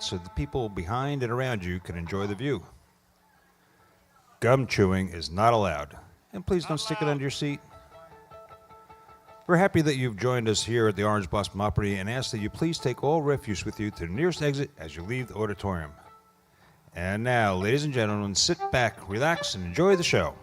so the people behind and around you can enjoy the view. Gum chewing is not allowed, and please don't stick it under your seat. We're happy that you've joined us here at the Orange Blossom Opry and ask that you please take all refuse with you to the nearest exit as you leave the auditorium. And now, ladies and gentlemen, sit back, relax, and enjoy the show.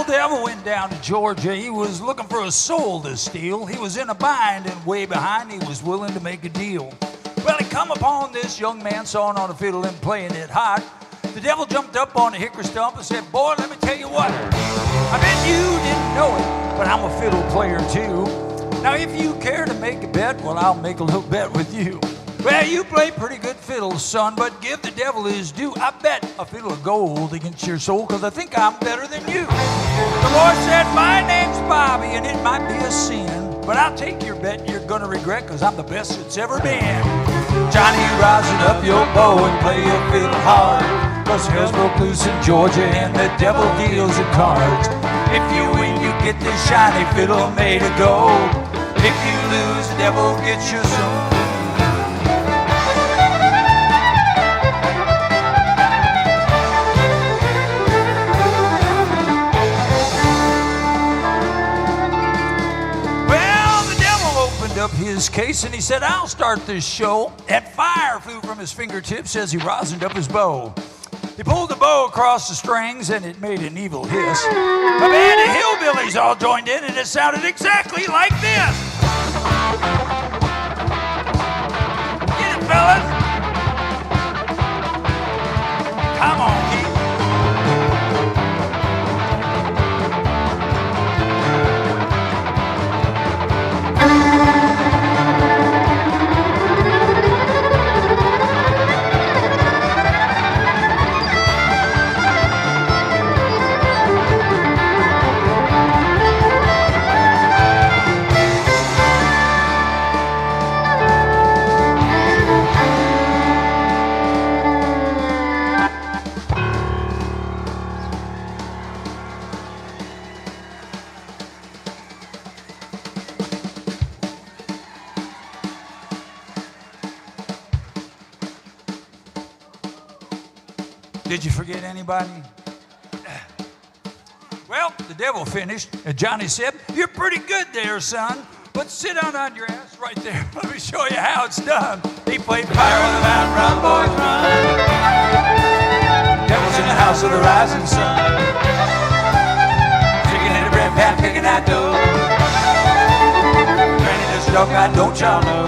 Devil went down to Georgia. He was looking for a soul to steal. He was in a bind, and way behind he was willing to make a deal. Well, he come upon this young man sawing on a fiddle and playing it hot. The devil jumped up on a hickory stump and said, "Boy, let me tell you what. I bet you didn't know it, but I'm a fiddle player too. Now, if you care to make a bet, well, I'll make a little bet with you. Well, you play pretty good fiddle, son, but give the devil his due. I bet a fiddle of gold against your soul, because I think I'm better than you." The boy said, "My name's Bobby, and it might be a sin, but I'll take your bet you're going to regret, because I'm the best that's ever been. Johnny, rising up your bow and play your fiddle hard, because hell's broke loose in Georgia, and the devil deals the cards. If you win, you get this shiny fiddle made of gold. If you lose, the devil gets your soul." Up his case and he said, "I'll start this show," and fire flew from his fingertips as he rosined up his bow. He pulled the bow across the strings and it made an evil hiss. A band of hillbillies all joined in and it sounded exactly like this. Get it, fellas? Come on, Keith. Did you forget anybody? Well, the devil finished, and Johnny said, "You're pretty good there, son, but sit down on your ass right there. Let me show you how it's done." He played "Fire on the Mountain, Run, Boys, Run." Devil's in the house of the rising sun. Chicken in the bread pan, picking that dough. Granny does dog, I don't y'all know.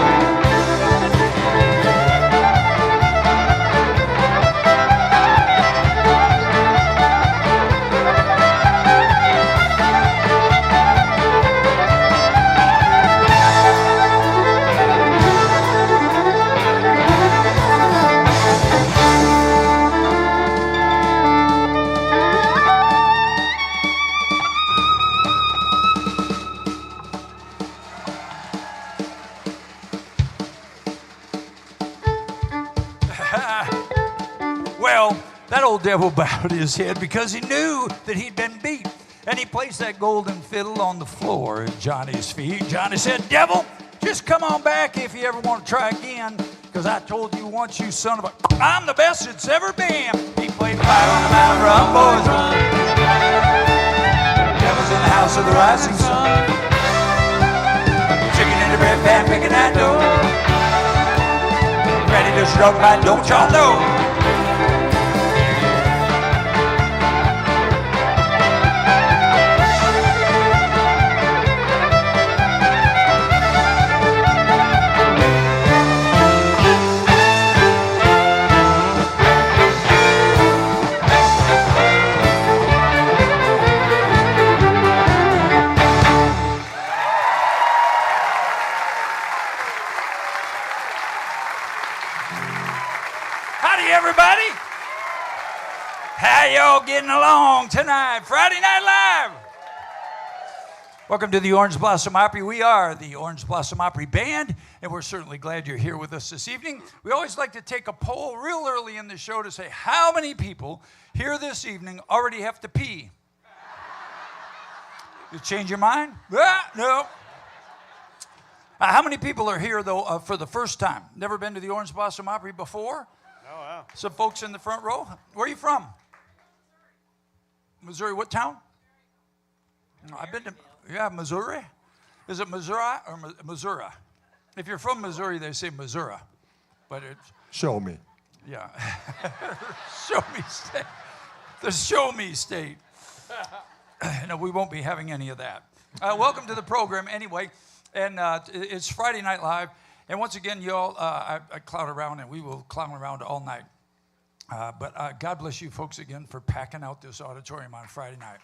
Well, that old devil bowed his head because he knew that he'd been beat. And he placed that golden fiddle on the floor at Johnny's feet. Johnny said, "Devil, just come on back if you ever want to try again, because I told you once, you son of a... I'm the best it's ever been." He played "Fire on the Mountain, Run, Boys, Run." Devil's in the house of the rising sun. Chicken in the bread pan, picking that dough. Ready to struck by, don't y'all know? Everybody, how y'all getting along tonight? Friday Night Live. Welcome to the Orange Blossom Opry. We are the Orange Blossom Opry Band, and we're certainly glad you're here with us this evening. We always like to take a poll real early in the show to say how many people here this evening already have to pee. You change your mind? No. How many people are here, though, for the first time? Never been to the Orange Blossom Opry before? Oh, wow. Some folks in the front row. Where are you from? Missouri. What town? I've been to, Missouri. Is it Missouri or Missouri? If you're from Missouri, they say Missouri. But it's, Show me. yeah. Show me state. The show me state. No, we won't be having any of that. Welcome to the program anyway. And it's Friday Night Live. And once again, y'all, I clown around, and we will clown around all night. But God bless you folks again for packing out this auditorium on Friday night.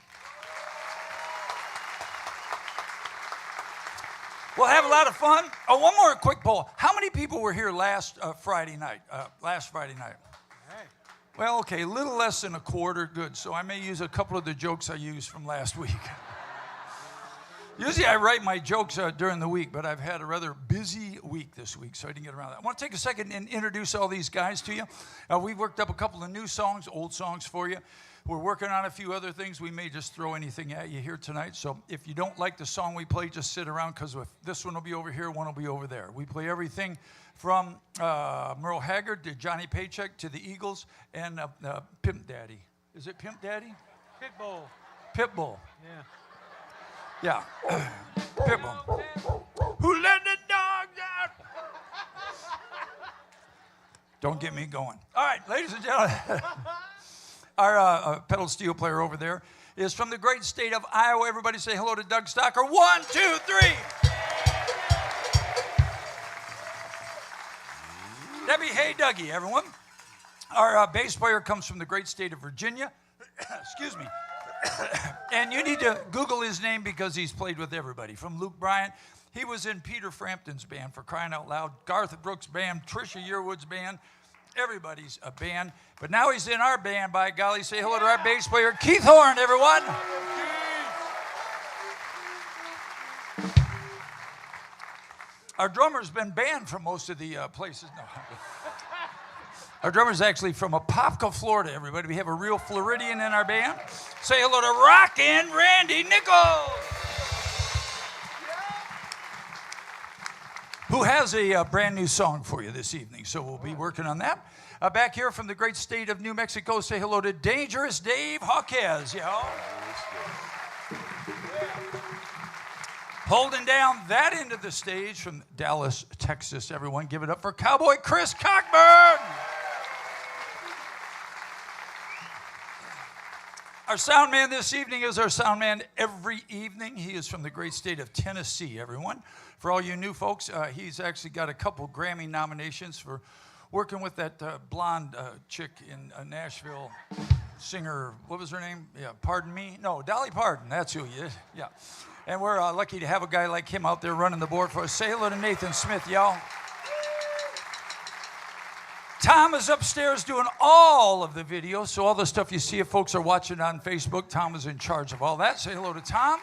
We'll have a lot of fun. Oh, one more quick poll. How many people were here last Friday night? Well, okay, a little less than a quarter. Good. So I may use a couple of the jokes I used from last week. Usually I write my jokes during the week, but I've had a rather busy week this week, so I didn't get around to that. I want to take a second and introduce all these guys to you. We've worked up a couple of new songs, old songs for you. We're working on a few other things. We may just throw anything at you here tonight. So if you don't like the song we play, just sit around, because this one will be over here, one will be over there. We play everything from Merle Haggard to Johnny Paycheck to the Eagles and Pimp Daddy. Is it Pimp Daddy? Pitbull. Pitbull. Yeah. Yeah. Pitbull. Who let the dogs out? Don't get me going. All right, ladies and gentlemen. Our pedal steel player over there is from the great state of Iowa. Everybody say hello to Doug Stocker. 1, 2, 3. Debbie, hey, Dougie, everyone. Our bass player comes from the great state of Virginia. Excuse me. And you need to Google his name because he's played with everybody. From Luke Bryant, he was in Peter Frampton's band, for crying out loud, Garth Brooks' band, Trisha Yearwood's band, everybody's a band. But now he's in our band, by golly. Say hello to our bass player, Keith Horn, everyone. Our drummer's been banned from most of the places. No. Our drummer's actually from Apopka, Florida, everybody. We have a real Floridian in our band. Say hello to Rockin' Randy Nichols, who has a brand new song for you this evening. So we'll be working on that. Back here from the great state of New Mexico, say hello to Dangerous Dave Hawkes, y'all. Holding down that end of the stage from Dallas, Texas, everyone. Give it up for Cowboy Chris Cockburn. Our sound man this evening is our sound man every evening. He is from the great state of Tennessee, everyone. For all you new folks, he's actually got a couple Grammy nominations for working with that blonde chick in Nashville, singer, what was her name? Yeah, Pardon Me? No, Dolly Parton, that's who he is, yeah. And we're lucky to have a guy like him out there running the board for us. Say hello to Nathan Smith, y'all. Tom is upstairs doing all of the videos, so all the stuff you see if folks are watching on Facebook, Tom is in charge of all that. Say hello to Tom.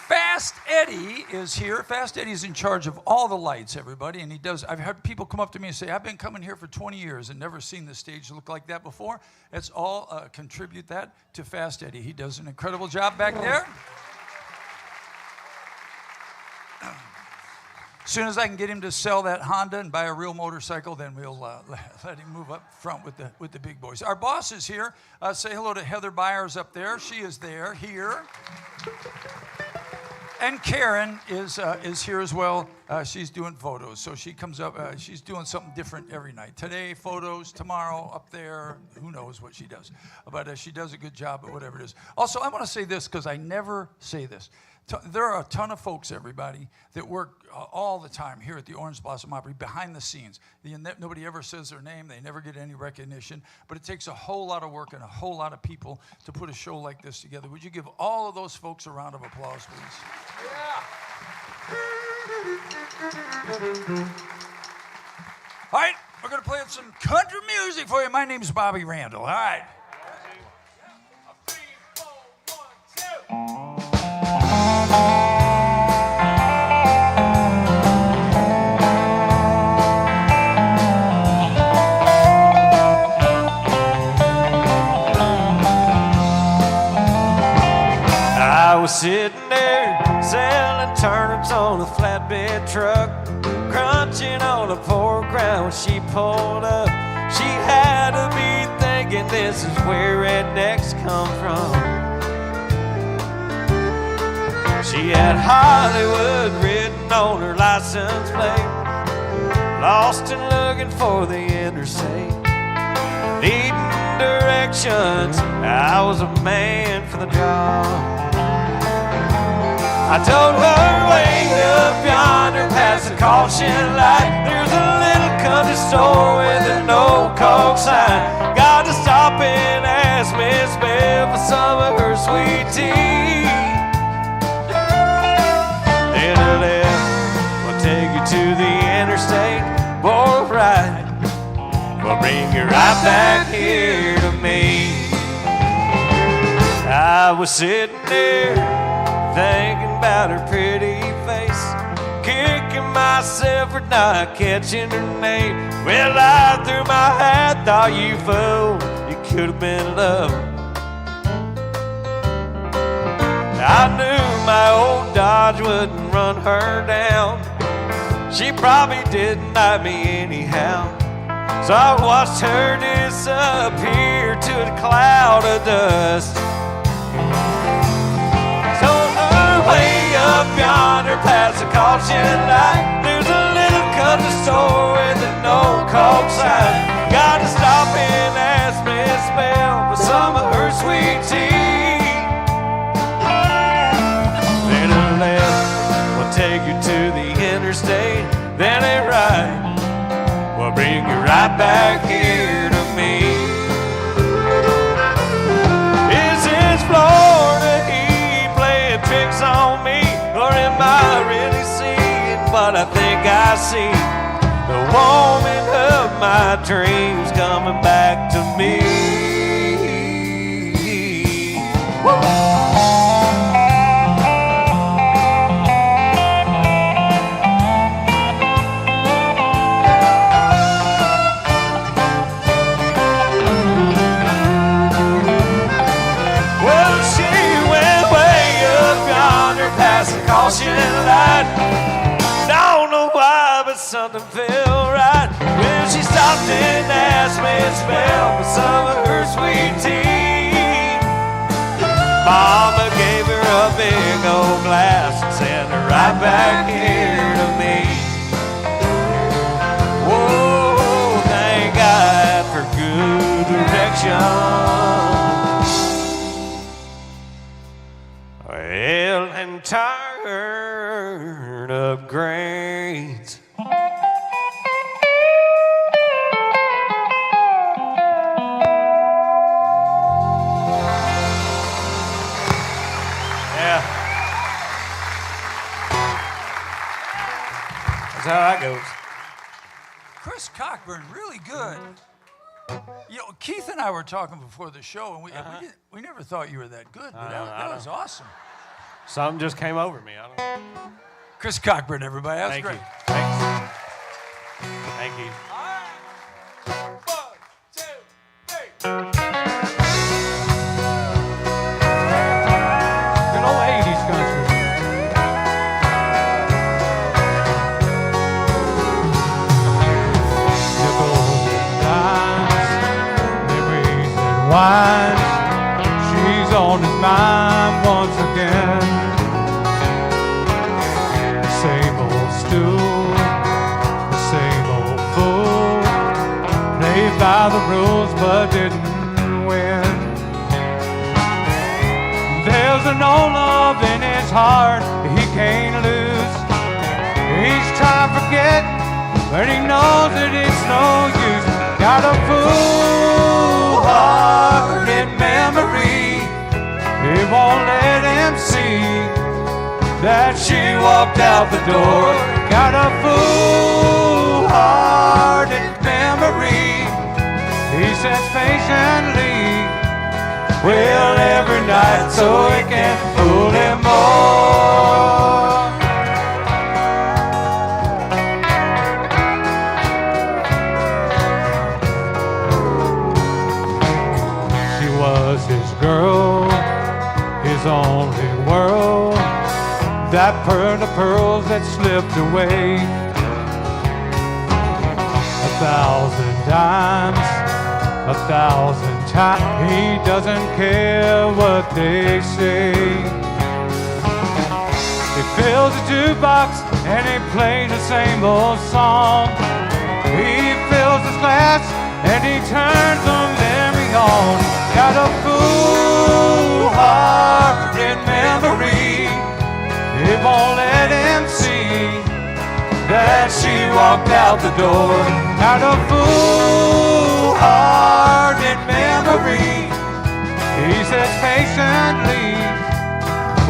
Fast Eddie is here. Fast Eddie's in charge of all the lights, everybody, and he does. I've had people come up to me and say, I've been coming here for 20 years and never seen the stage look like that before. It's all contribute that to Fast Eddie. He does an incredible job back there. As soon as I can get him to sell that Honda and buy a real motorcycle, then we'll let him move up front with the big boys. Our boss is here. Say hello to Heather Byers up there. She is there, here. And Karen is here as well. She's doing photos. So she comes up. She's doing something different every night. Today, photos. Tomorrow, up there. Who knows what she does. But she does a good job at whatever it is. Also, I want to say this because I never say this. There are a ton of folks, everybody, that work all the time here at the Orange Blossom Opry behind the scenes. Nobody ever says their name. They never get any recognition. But it takes a whole lot of work and a whole lot of people to put a show like this together. Would you give all of those folks a round of applause, please? Yeah. All right, we're going to play some country music for you. My name's Bobby Randall. All right. 3, 4, 1, 2. I was sitting there selling turnips on a flatbed truck, crunching on a pork rind when she pulled up. She had to be thinking this is where rednecks come from. She had Hollywood written on her license plate, lost and looking for the interstate, needing directions. I was a man for the job. I told her, way up yonder past the caution light, there's a little country store with a no coke sign. Got to stop and ask Miss Bev for some of her sweet tea. Then a left will take you to the interstate, boy, right will bring you right back here to me. I was sitting there thinking about her pretty face, kicking myself for not catching her name. Well, I threw my hat, thought, you fool, you could have been love. I knew my old Dodge wouldn't run her down. She probably didn't like me anyhow. So I watched her disappear to a cloud of dust. Way up yonder past the caution light, there's a little country store with a no coke sign. Got to stop and ask Miss Bell for some of her sweet tea. Then a left will take you to the interstate, then a right will bring you right back here to me. Is this Florida tricks on me, or am I really seeing what I think I see? The woman of my dreams coming back to me. Woo! Caution light, don't know why, but something felt right when she stopped and asked Miss Bell for some of her sweet tea. Mama gave her a big old glass and sent her right back here to me. Whoa, thank God for good direction. Well, and turn up great. Yeah. That's how that goes. Chris Cockburn, really good. You know, Keith and I were talking before the show, and we never thought you were that good, but that was awesome. Something just came over me. I don't know. Chris Cockburn, everybody. That's Thank great. you. Thanks. Thank you. All right. 1, 2, 3. Good old 80s country. Memories and wine. She's on his mind once again. The same old stool, the same old fool, played by the rules but didn't win. There's no love in his heart he can't lose. He's trying to forget, but he knows that it's no use. Got a fool-hearted memory, it won't let him see that she walked out the door. Got a fool-hearted memory, he sits patiently, well, every night so he can fool him more. She was his girl, his only big world, that the pearls that slipped away. 1,000 times, 1,000 times, he doesn't care what they say. He fills a jukebox and he plays the same old song. He fills his glass and he turns the memory on. Got a full heart in memory. It won't let him see that she walked out the door. Got a full heart in memory. He says patiently,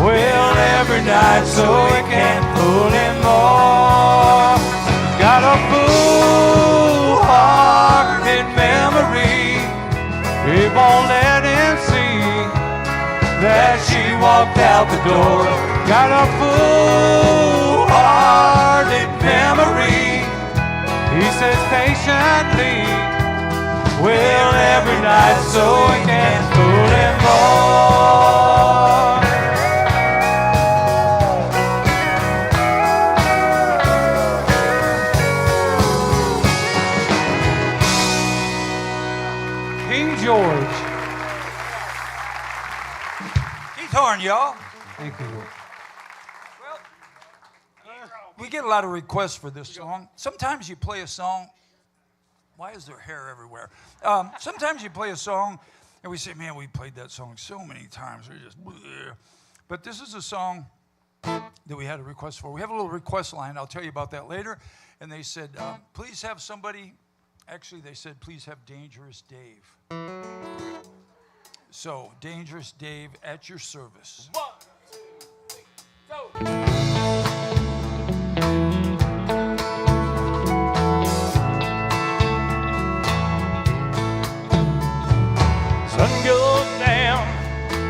well, every night so it can't fool him more. Got a full heart in memory. It won't let him see that she walked out the door. Got a full heart in memory. He says patiently, well, every night so it can't fool him more. George. Keith Horn, y'all. Thank you. Well, we get a lot of requests for this song. Sometimes you play a song. Why is there hair everywhere? Sometimes you play a song and we say, man, we played that song so many times. We're just, bleh. But this is a song that we had a request for. We have a little request line. I'll tell you about that later. And they said, please have somebody. Actually, they said, please have Dangerous Dave. So, Dangerous Dave at your service. 1, 2, 3, go. Sun goes down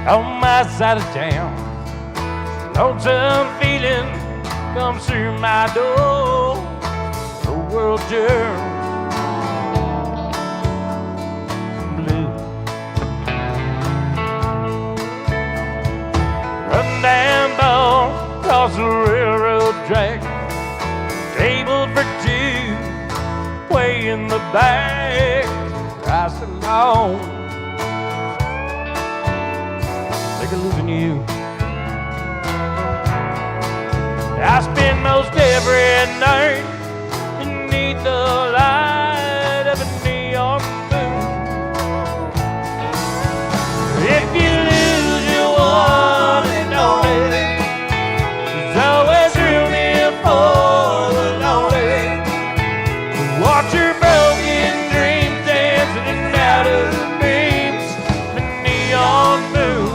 on my side of town. Lonesome feeling comes through my door. The world turns rundown ball across the railroad track, table for two, way in the back, price alone. Take a look at you. I spend most every night beneath the light of a neon moon. If you lose your one and only, there's always room here for the lonely. Watch your broken dreams dancing in and out of the beams of the neon moon.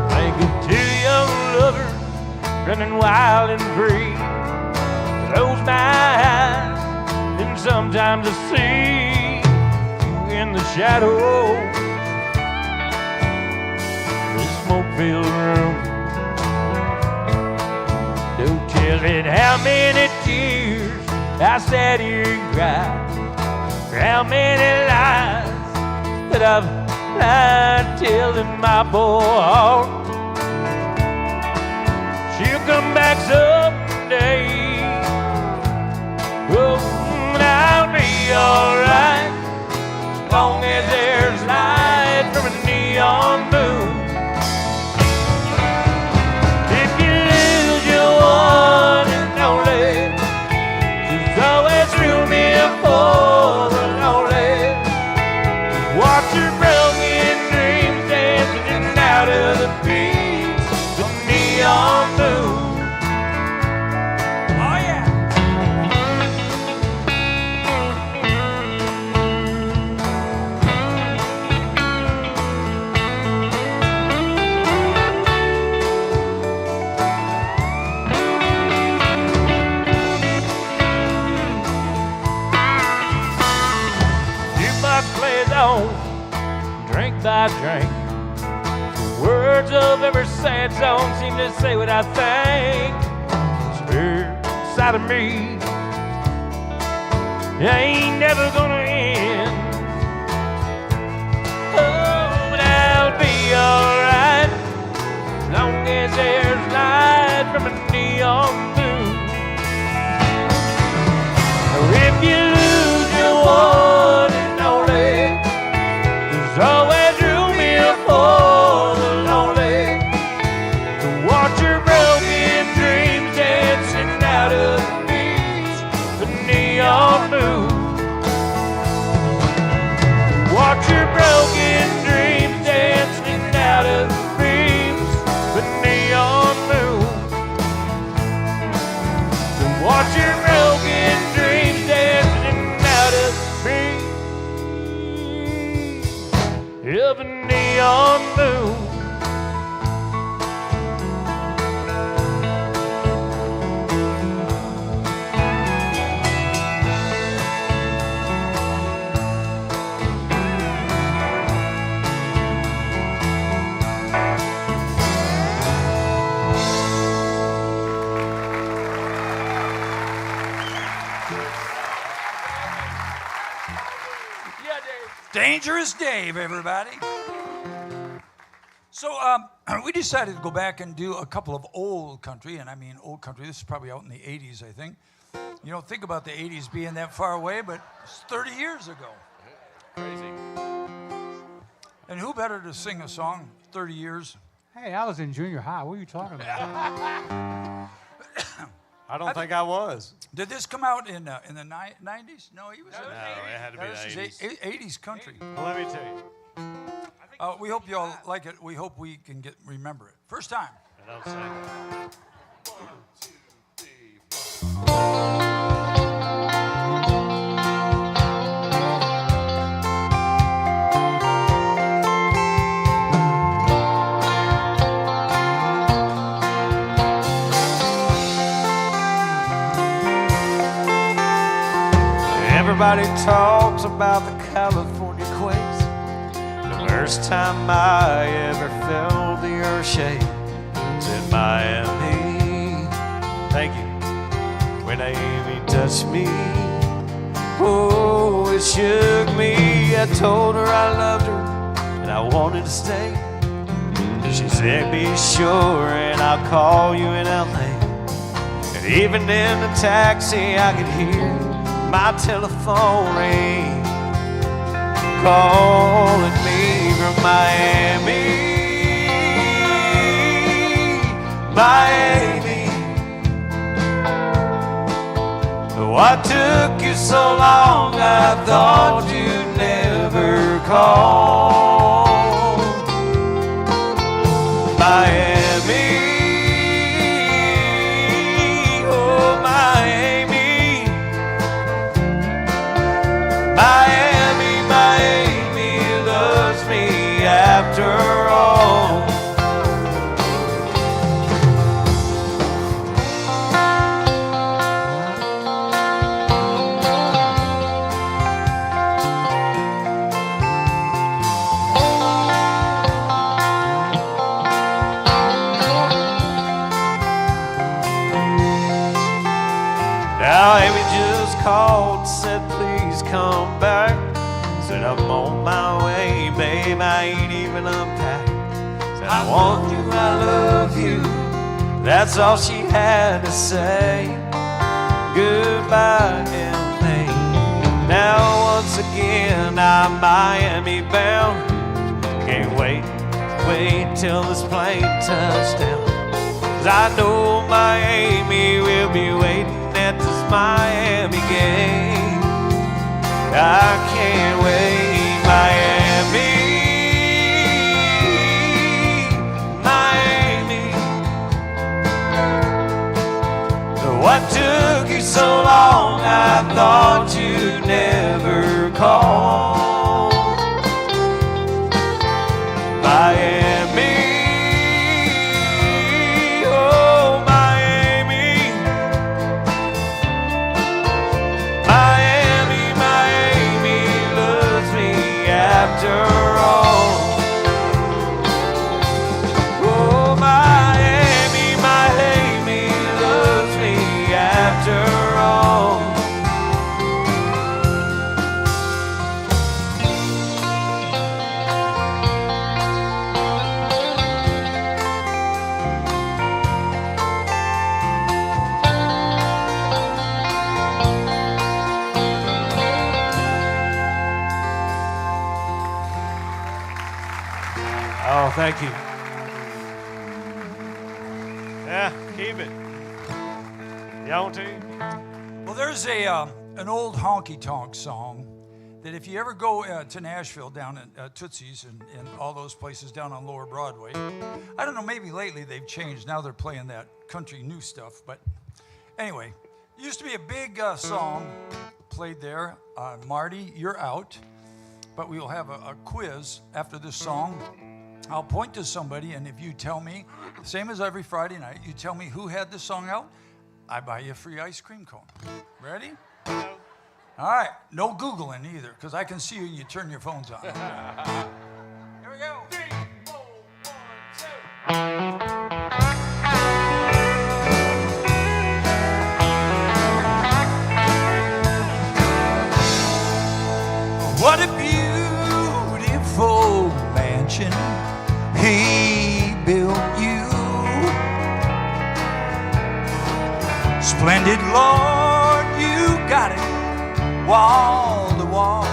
Think of two young lovers running wild and free. Close my eyes and sometimes I see you in the shadow. Smoke-filled room. Don't tell it how many tears I sat here and cried. How many lies that I've lied telling my poor heart. She'll come back someday. Oh, and I'll be alright as long as there's light from a neon moon. One and only, there's always room here for the lonely. Watch your broken dreams dancing in and out of the beats of the neon moon. Oh yeah. Drink by drink, the words of every sad song seem to say what I think. Spirit inside of me, it ain't never gonna end. Oh, but I'll be alright Dangerous Dave, everybody. So we decided to go back and do a couple of old country, and I mean old country. This is probably out in the 80s, I think. You don't think about the 80s being that far away, but it's 30 years ago. Crazy. And who better to sing a song 30 years? Hey, I was in junior high. What are you talking about? I don't think I was. Did this come out in the 90s? No, he was. No, it had to be the 80s. 80s country. Well, let me tell you. We hope you all like it. We hope we can remember it. First time. I don't say. Everybody talks about the California quakes. The first time I ever felt the earth shake was in Miami. Thank you. When Amy touched me, oh, it shook me. I told her I loved her and I wanted to stay. She said, be sure and I'll call you in LA. And even in the taxi I could hear my telephone ring, calling me from Miami, Miami. What took you so long? I thought you'd never call. Miami, oh Miami, Miami, Miami loves me after all. Now Amy just called and said, please come back. Said, I'm on my way, babe, I ain't even unpacked. Said, I want you, I love you. That's all she had to say. Goodbye, LA. Now once again, I'm Miami bound. Can't wait till this plane touches down. 'Cause I know Miami will be waiting at this Miami game. I can't wait, Miami, Miami. What took you so long? I thought you'd never call. Miami, oh Miami, Miami, Miami loves me after all. Oh Miami, Miami loves me after all. Oh, thank you. Yeah, keep it. You want to? Well, there's an old honky-tonk song that if you ever go to Nashville down at Tootsie's and all those places down on Lower Broadway, I don't know, maybe lately they've changed. Now they're playing that country new stuff. But anyway, it used to be a big song played there. Marty, you're out. But we will have a quiz after this song. I'll point to somebody, and if you tell me, same as every Friday night, you tell me who had the song out, I buy you a free ice cream cone. Ready? No. All right. No Googling either, because I can see you and you turn your phones on. Here we go. 3, 4, 1, 2. What a beautiful Splendid Lord, you got it wall to wall.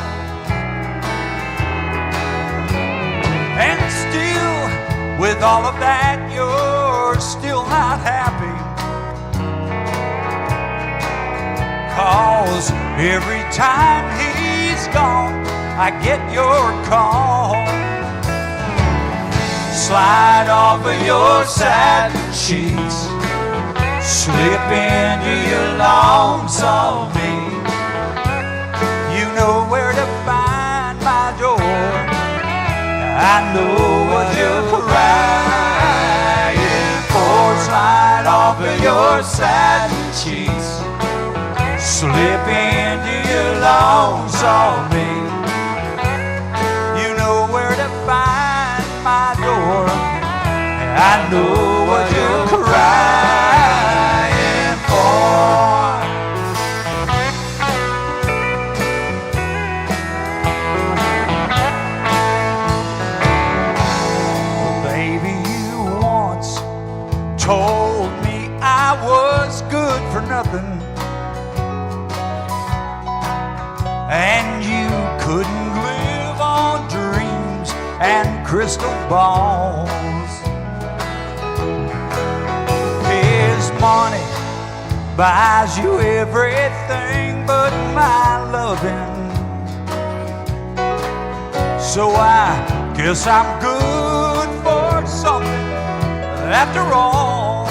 And still, with all of that, you're still not happy. 'Cause every time he's gone, I get your call. Slide off of your satin sheets, slip into your lonesome me. You know where to find my door. I know what you're crying for. Slide off of your satin sheets, slip into your lonesome me. You know where to find my door. I know what you're crying for. Baby, you once told me I was good for nothing, and you couldn't live on dreams and crystal balls. His money buys you everything but my loving. So I guess I'm good for something after all.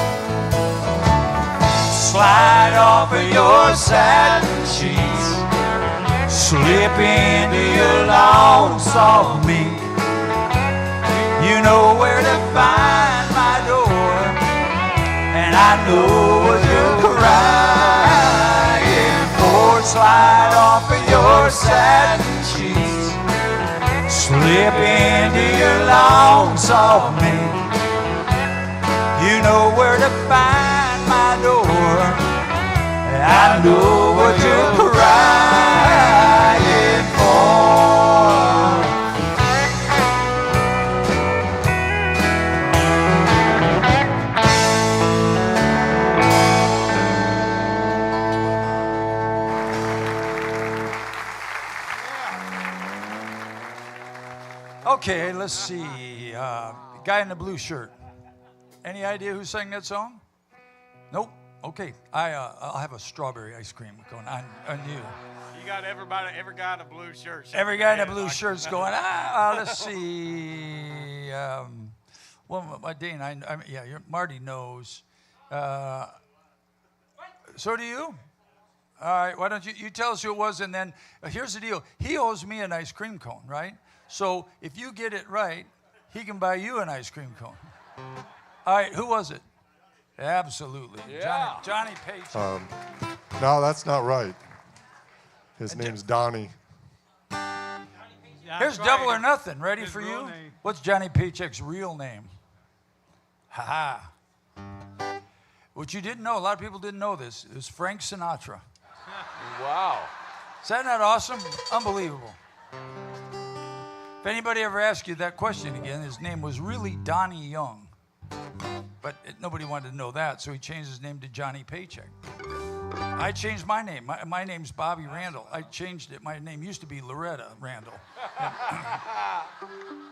Slide off of your satin sheets, slip into your lonesome me. You know where to find my door, and I know what you're crying for. Slide off of your satin sheets, slip into your lonesome me. You know where to find my door, and I know what you're crying for. Okay, let's see. Guy in the blue shirt. Any idea who sang that song? Nope. Okay, I'll have a strawberry ice cream going on you. You got every guy in a blue shirt. Every guy in a blue shirt's going, let's see. Well, Dane, Marty knows. So do you? All right, why don't you tell us who it was, and then here's the deal. He owes me an ice cream cone, right? So if you get it right, he can buy you an ice cream cone. All right, who was it? Absolutely. Yeah. Johnny Page. No, that's not right. His name's Donnie. Here's Double or Nothing. Ready for you? What's Johnny Paycheck's real name? Ha-ha. What you didn't know, a lot of people didn't know this, it was Frank Sinatra. Wow. Is that not awesome? Unbelievable. If anybody ever asks you that question again, his name was really Donnie Young. But nobody wanted to know that, so he changed his name to Johnny Paycheck. I changed my name. My name's Bobby Randall. I changed it. My name used to be Loretta Randall.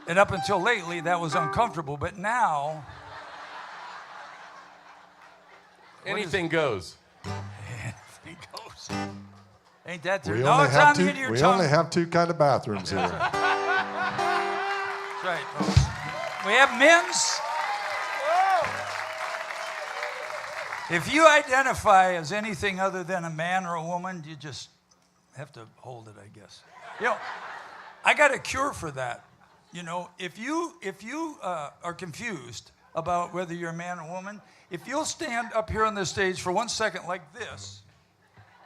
And up until lately, that was uncomfortable. But now... Anything goes. Anything goes. Ain't that We true? only It's have on the two. end of your We tongue. only have two kind of bathrooms here. That's right, folks. We have men's. If you identify as anything other than a man or a woman, you just have to hold it, I guess. You know, I got a cure for that. You know, if you are confused about whether you're a man or woman, if you'll stand up here on the stage for 1 second like this,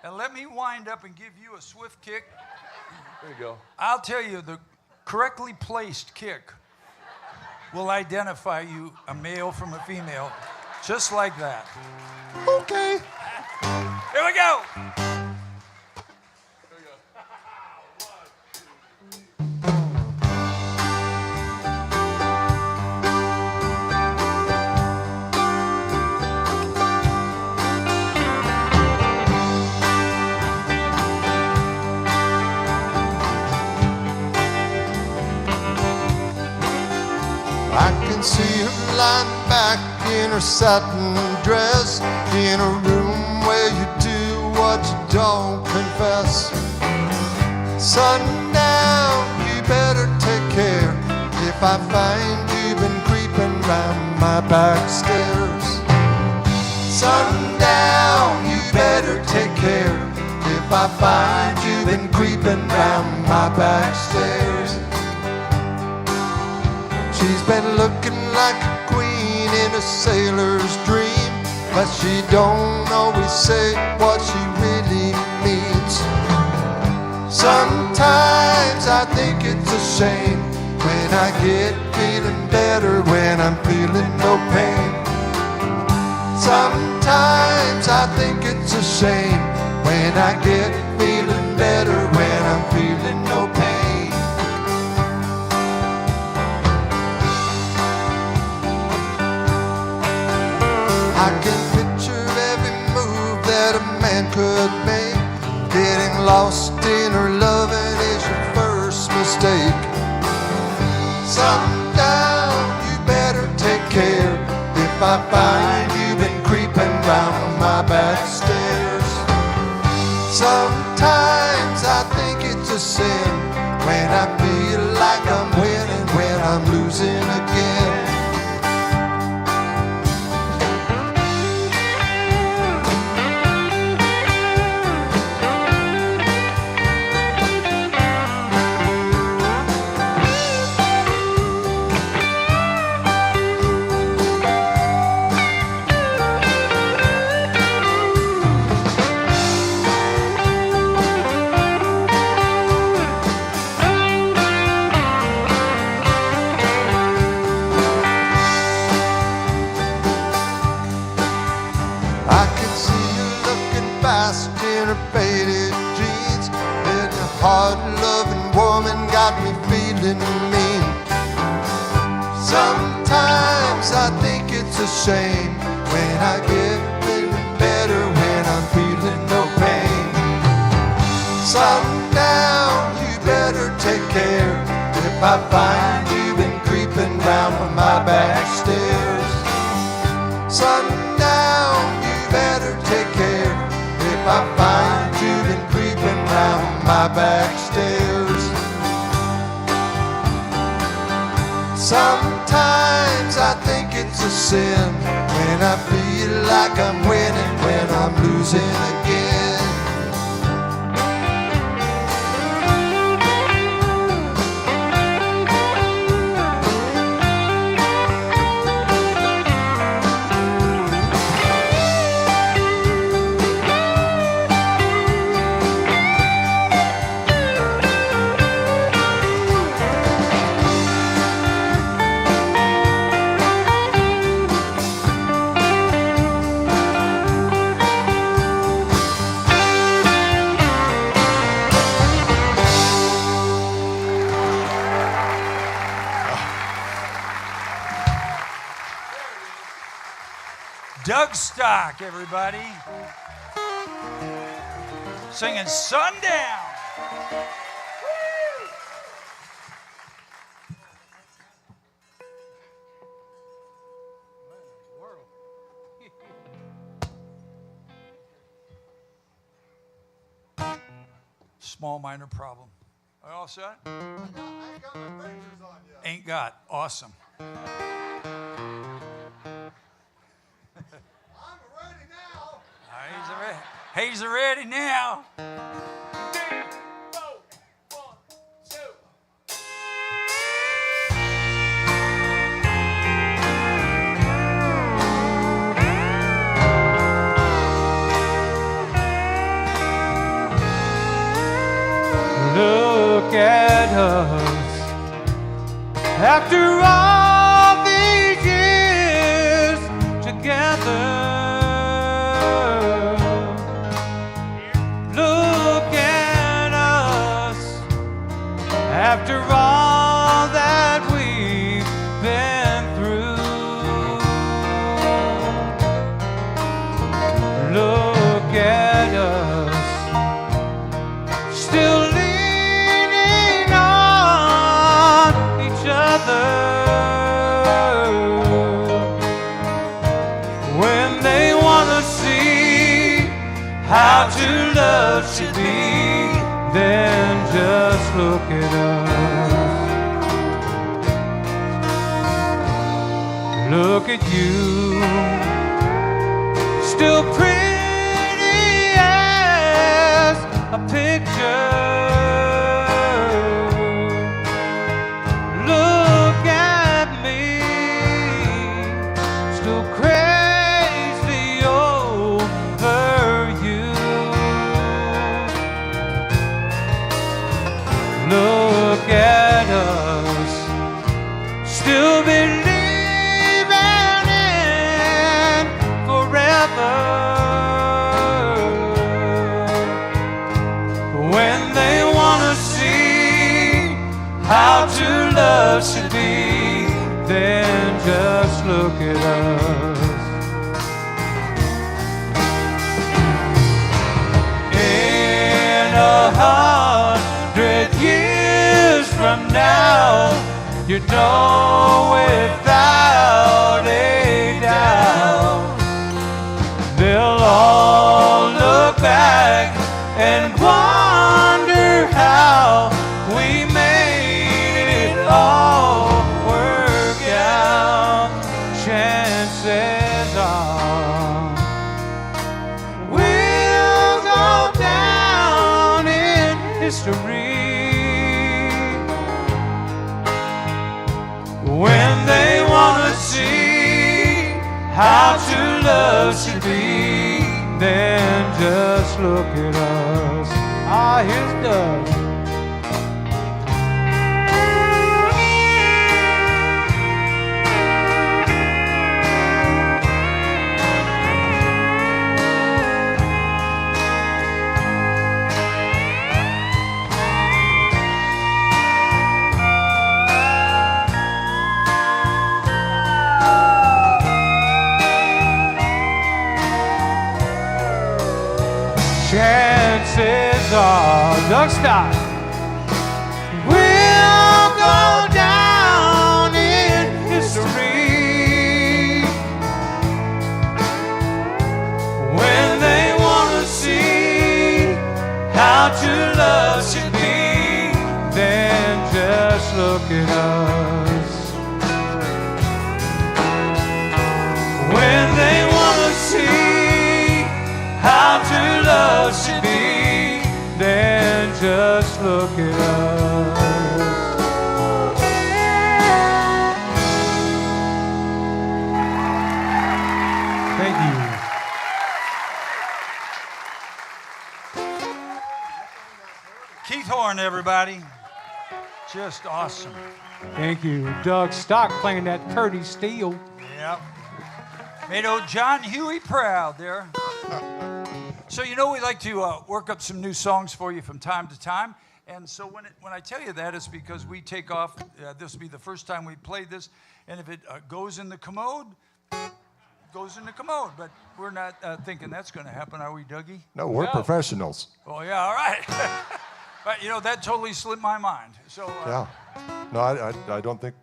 and let me wind up and give you a swift kick. There you go. I'll tell you, the correctly placed kick will identify you, a male from a female, just like that. Okay. Here we go. lying back in her satin dress, in a room where you do what you don't confess. Sundown, you better take care if I find you've been creeping round my back stairs. Sundown, you better take care if I find you've been creeping round my back stairs. She's been looking like a queen in a sailor's dream, but she don't always say what she really means. Sometimes I think it's a shame when I get feeling better, when I'm feeling no pain. Sometimes I think it's a shame when I get feeling better, when I'm feeling no pain. I can picture every move that a man could make. Getting lost in her loving is your first mistake. Sundown, you better take care if I find you've been creeping round my back stairs. Sometimes I think it's a sin when I feel like I'm winning, when I'm losing again. I can see you looking fast in her faded jeans, and a hard-loving woman got me feeling mean. Sometimes I think it's a shame when I get feeling better, when I'm feeling no pain. Sundown, you better take care if I find you've been creeping round my back stairs. Sundown, better take care if I find you've been creeping round my back stairs. Sometimes I think it's a sin when I feel like I'm winning, when I'm losing again. Doug Stock, everybody. Singing Sundown. Small minor problem. Are you all set? I ain't got my fingers on yet. Ain't got. Awesome. I'm ready now. He's ready now. Look at us after all these years together. Look at us after all that we've been through. Look at us still leaning on each other. how true love should be, then just look at us. Look at you, still pretty as a picture. Look at me, still crazy over you. Look at us, still believing in forever. When they wanna see how true love should be, then just look at us. In 100 years from now, you know without a doubt, they'll all look back and wonder how we made it all work out. Chances are we'll go down in history when they wanna see how true love should be, then just look at us. Ah, here's Doug. Chances are, Doug, stop. We'll go down in history when they wanna see how true love should be, then just look at us. When they wanna see how true love should be, then just look at us. Thank you. Keith Horn, everybody. Just awesome. Thank you. Doug Stock playing that Curtis Steele. Yep. Made old John Huey proud there. So you know we like to work up some new songs for you from time to time. And so when I tell you that, it's because we take off. This will be the first time we played this. And if it goes in the commode, it goes in the commode. But we're not thinking that's going to happen, are we, Dougie? No, we're professionals. Oh, yeah, all right. But, you know, that totally slipped my mind. So Yeah. No, I don't think.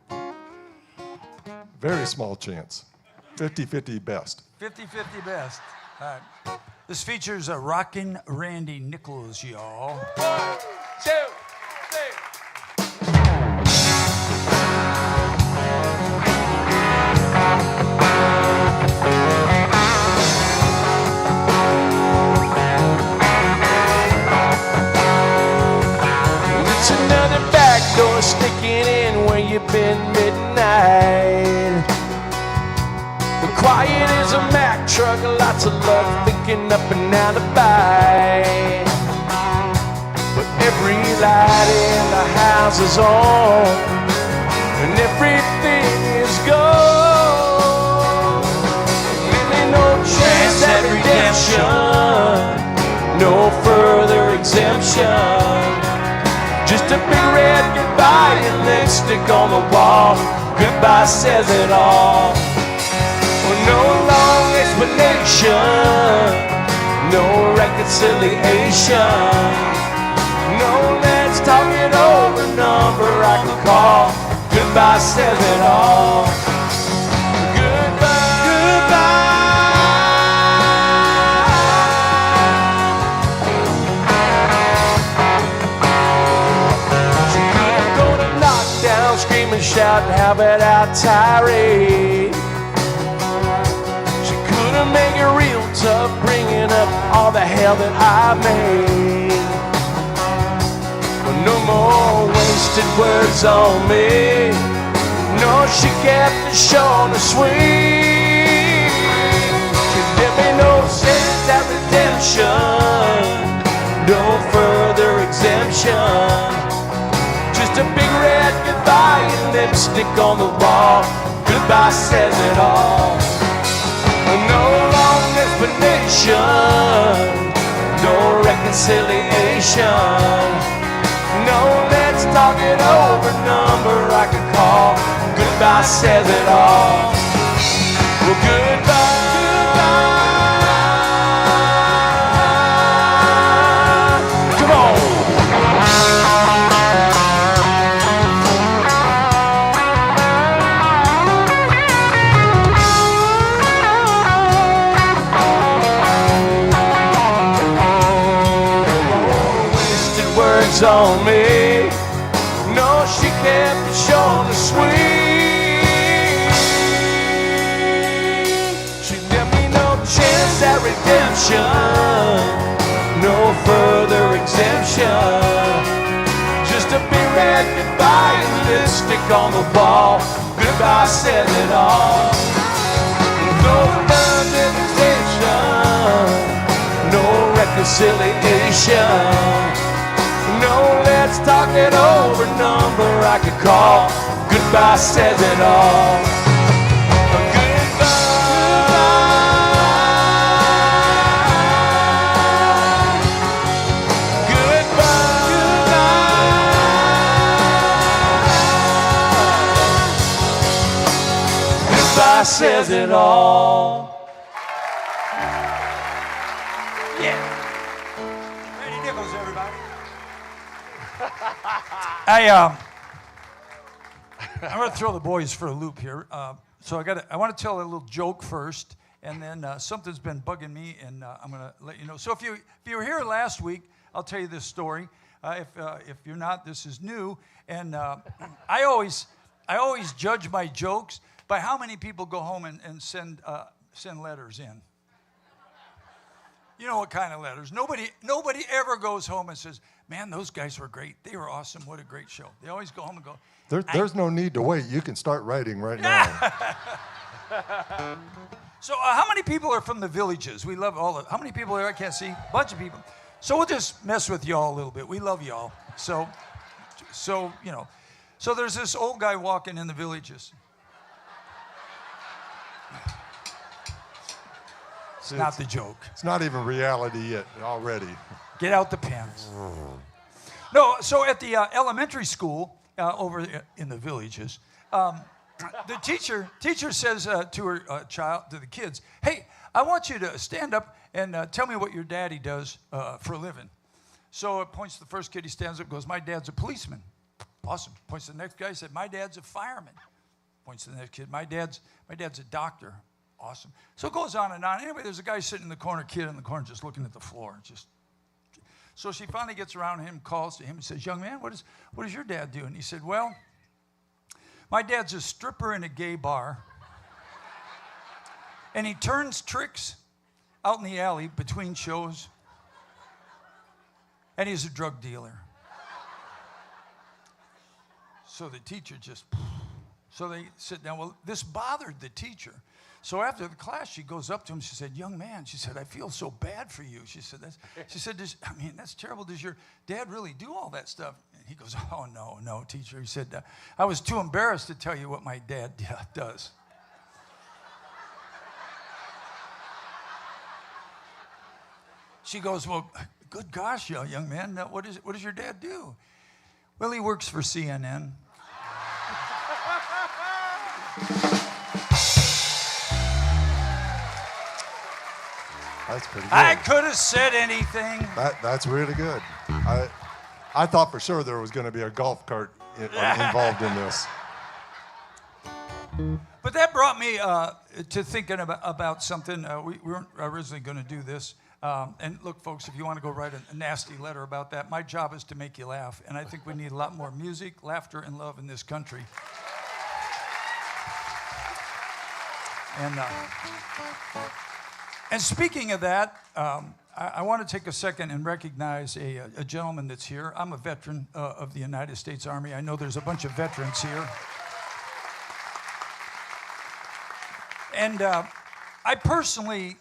Very small chance. 50-50 best. 50-50 best. All right. This features a rockin' Randy Nichols, y'all. 1, 2, 3. It's another back door sticking in where you've been midnight. Quiet as a Mack truck, lots of luck picking up an alibi. But every light in the house is on, and everything is gone. And ain't no chance at redemption, no further exemption. Just a big red goodbye and lipstick on the wall. Goodbye says it all. No long explanation, no reconciliation, no let's talk it over number I can call. Goodbye says it all. Goodbye. Goodbye. out and have it out tirade. She couldn't make it real tough, bringing up all the hell that I made. But no more wasted words on me. No, she kept it short and sweet. She did me no sense at redemption, no further exemption. Just a big red goodbye and lipstick on the wall. Goodbye says it all. No long explanation, no reconciliation. No, let's talk it over, number I could call. Goodbye says it all. Well, goodbye. Come on. Wasted words on me. No, she kept it short and sweet. She left me no chance at redemption, no further exemption. Just a big red goodbye and lipstick on the wall. Goodbye says it all. No further exemption, no reconciliation. No, let's talk it over, number I could call. Goodbye says it all. Goodbye says it all. I'm going to throw the boys for a loop here. So I want to tell a little joke first, and then something's been bugging me, and I'm going to let you know. So if you were here last week, I'll tell you this story. If you're not, this is new. And I always judge my jokes by how many people go home and send letters in. You know what kind of letters? Nobody ever goes home and says, "Man, those guys were great. They were awesome. What a great show." They always go home and go, There's no need to wait. You can start writing right now. So how many people are from the villages? We love all of. How many people are? I can't see. A bunch of people. So we'll just mess with y'all a little bit. We love y'all. So you know. So there's this old guy walking in the villages. It's not the joke. It's not even reality yet already. Get out the pens. No, so at the elementary school over in the villages, the teacher says to her to the kids, "Hey, I want you to stand up and tell me what your daddy does for a living." So it points to the first kid. He stands up, goes, "My dad's a policeman." Awesome. Points to the next guy. He said, "My dad's a fireman." Points to the next kid. My dad's a doctor." Awesome. So it goes on and on. Anyway, there's a guy sitting in the corner, kid in the corner, just looking at the floor. So she finally gets around to him, calls to him, and says, "Young man, what does your dad do?" And he said, "Well, my dad's a stripper in a gay bar, and he turns tricks out in the alley between shows, and he's a drug dealer." So the teacher so they sit down. Well, this bothered the teacher. So after the class, she goes up to him. She said, "Young man," she said, "I feel so bad for you." She said, "That's terrible. Does your dad really do all that stuff?" And he goes, "Oh, no, teacher." He said, "I was too embarrassed to tell you what my dad does." She goes, "Well, good gosh, young man, what does your dad do?" "Well, he works for CNN." That's pretty good. I could have said anything. That's really good. I thought for sure there was going to be a golf cart involved in this. But that brought me to thinking about something. We weren't originally going to do this. And look, folks, if you want to go write a nasty letter about that, my job is to make you laugh. And I think we need a lot more music, laughter, and love in this country. And speaking of that, I want to take a second and recognize a gentleman that's here. I'm a veteran of the United States Army. I know there's a bunch of veterans here. And I personally,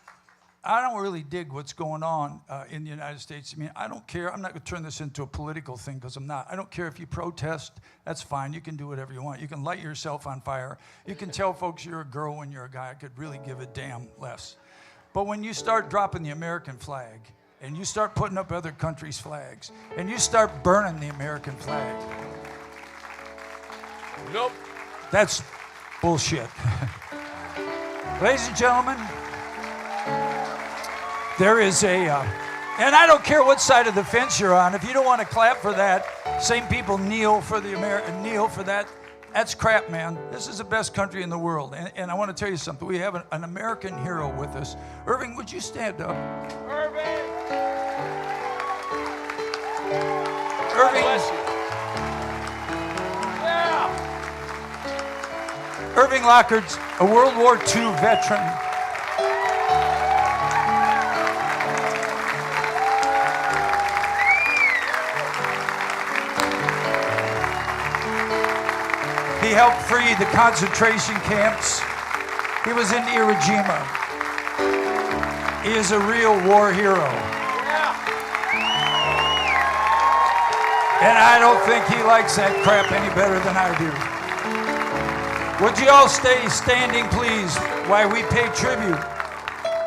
I don't really dig what's going on in the United States. I mean, I don't care. I'm not going to turn this into a political thing because I'm not. I don't care if you protest. That's fine. You can do whatever you want. You can light yourself on fire. You can tell folks you're a girl when you're a guy. I could really give a damn less. But when you start dropping the American flag and you start putting up other countries' flags and you start burning the American flag, Nope. that's bullshit. Ladies and gentlemen, there is and I don't care what side of the fence you're on. If you don't want to clap for that, same people kneel for the kneel for that. That's crap, man. This is the best country in the world. And I want to tell you something. We have an American hero with us. Irving, would you stand up? Irving. Irving. Bless you. Yeah. Irving Lockhart's a World War II veteran. He helped free the concentration camps. He was in Iwo Jima. He is a real war hero. And I don't think he likes that crap any better than I do. Would you all stay standing, please, while we pay tribute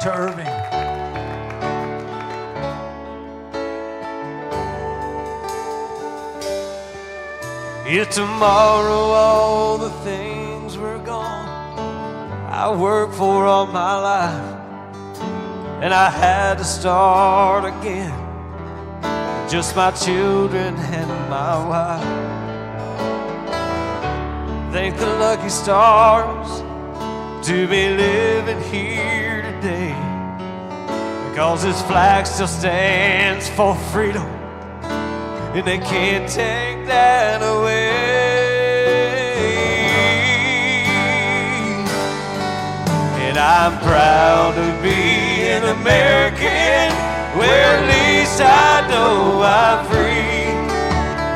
to Irving? If tomorrow all the things were gone I worked for all my life, and I had to start again, just my children and my wife. Thank the lucky stars to be living here today, because this flag still stands for freedom, and they can't take that away. And I'm proud to be an American, where at least I know I'm free.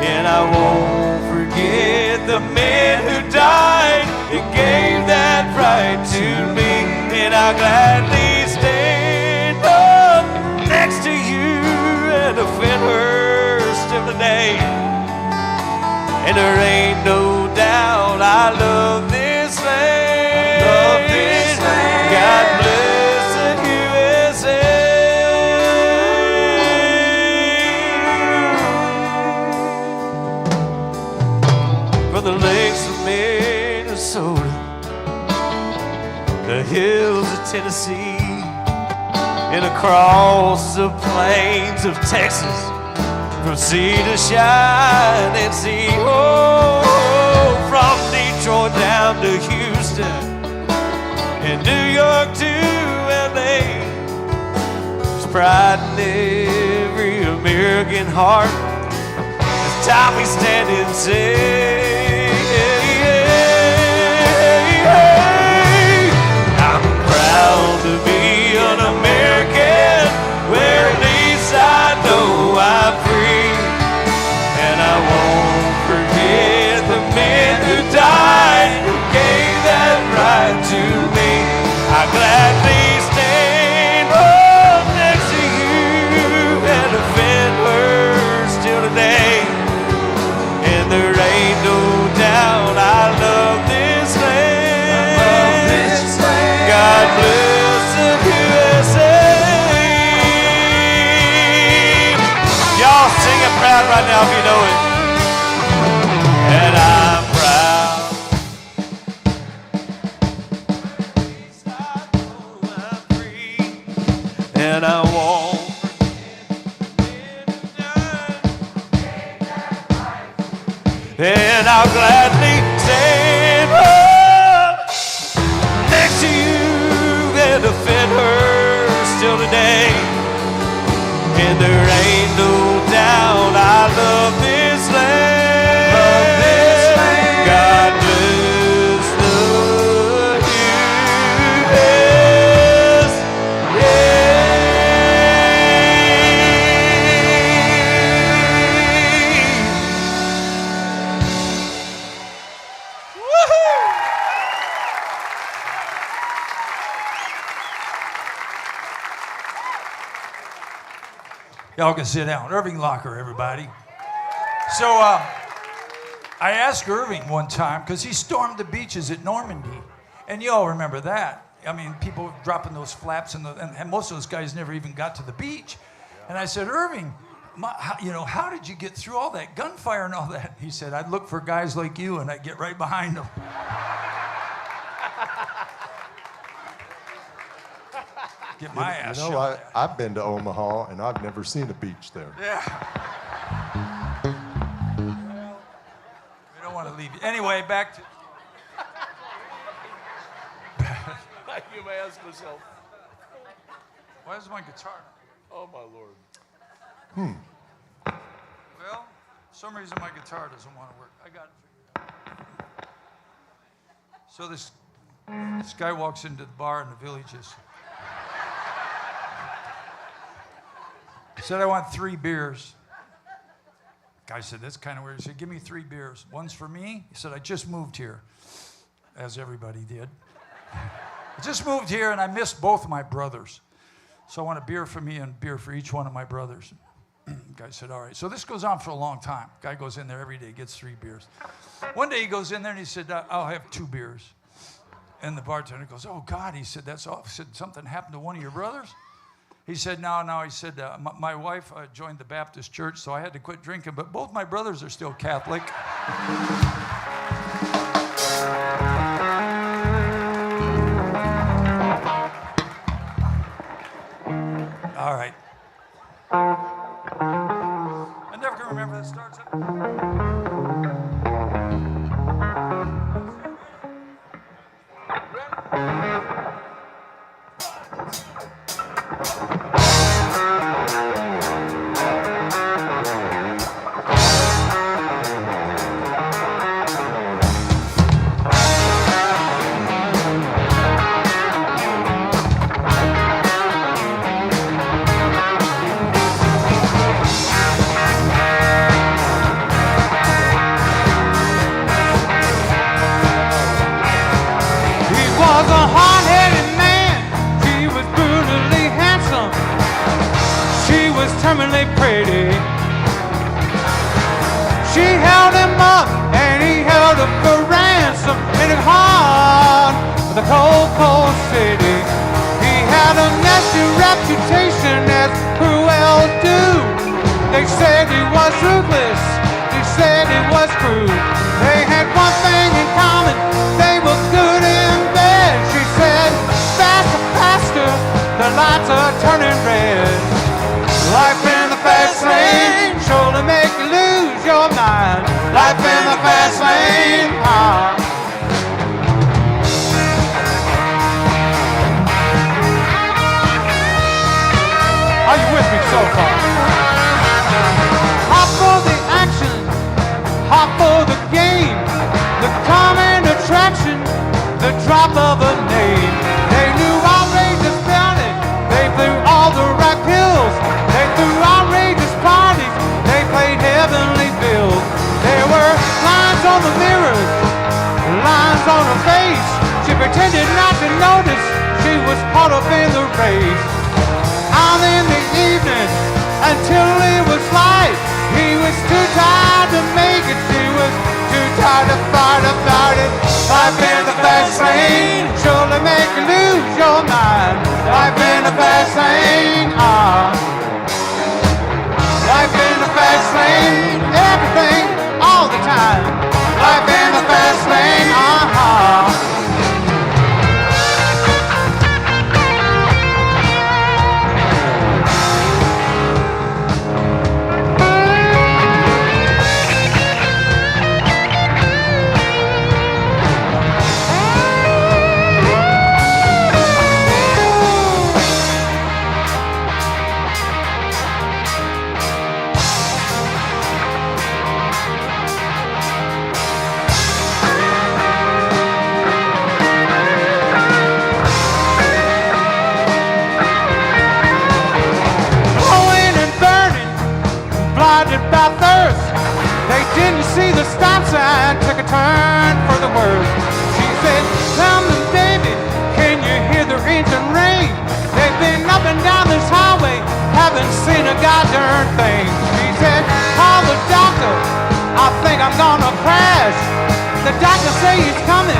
And I won't forget the men who died and gave that right to me. And I gladly stand up next to you and defend her still today. And there ain't no doubt I love this land. Love this land. God bless the USA. From the lakes of Minnesota, the hills of Tennessee, and across the plains of Texas, from sea to shining sea. Oh, from Detroit down to Houston, and New York to LA. There's pride in every American heart. It's time we stand and say, I'm proud to be an American, where at least I know I'm free. And I won't forget the men who died, who gave that right to me. I gladly stand up next to you and defend her still today. And there ain't no doubt I love this land. I love this land. God bless the USA. Y'all sing it proud right now if you know it. And I'm proud. I'm free. And I won't forget. And I'll gladly stand up next to you and defend her still today. And there ain't no doubt I love this land. Love this land. God bless the USA. Y'all can sit down. Irving Locker, everybody. So I asked Irving one time, because he stormed the beaches at Normandy. And you all remember that. I mean, people dropping those flaps, and most of those guys never even got to the beach. And I said, Irving, how did you get through all that gunfire and all that? He said, I'd look for guys like you, and I'd get right behind them. Get my ass You know, shot. I've been to Omaha, and I've never seen a beach there. Yeah. We don't want to leave you. Anyway, back to... You may ask yourself. Why is my guitar? Oh, my Lord. Well, for some reason my guitar doesn't want to work. I got it figured out. So this guy walks into the bar in the Villages. He said, I want 3 beers. Guy said, that's kind of weird. He said, give me 3 beers. One's for me. He said, I just moved here, as everybody did. I just moved here, and I missed both my brothers. So I want a beer for me and a beer for each one of my brothers. Guy said, all right. So this goes on for a long time. Guy goes in there every day, gets 3 beers. One day he goes in there, and he said, I'll have 2 beers. And the bartender goes, oh, God. He said, that's all. He said, something happened to one of your brothers? He said, no. He said, my wife joined the Baptist church, so I had to quit drinking, but both my brothers are still Catholic. All right. I never can remember that starts up. Terminally pretty. She held him up and he held her for ransom in a heart of the cold, cold city. He had a nasty reputation as cruel dude. They said he was ruthless, they said he was crude. They had one thing in common, they were good in bed. She said, faster, faster, the lights are turning red. Life in the fast lane, sure to make you lose your mind. Life in the fast lane, Are you with me so far? Hop for the action, hop for the game. The common attraction, the drop of a name. They knew outrageous bounty, they blew all the right pills. They threw outrageous parties, they played heavenly bills. There were lines on the mirrors, lines on her face. She pretended not to notice, she was caught up in the race. Out in the evening, until it was light, he was too tired to make it, she was too tired to fight about it. Life in the fast lane, surely make you lose your mind. Life in the fast lane, Life in the fast lane, everything, all the time. Life in the fast lane, by thirst. They didn't see the stop sign, took a turn for the worse. She said, tell me, baby, can you hear the engine ring? They've been up and down this highway, have haven't seen a goddamn thing. She said, call the doctor, I think I'm gonna crash. The doctor say he's coming,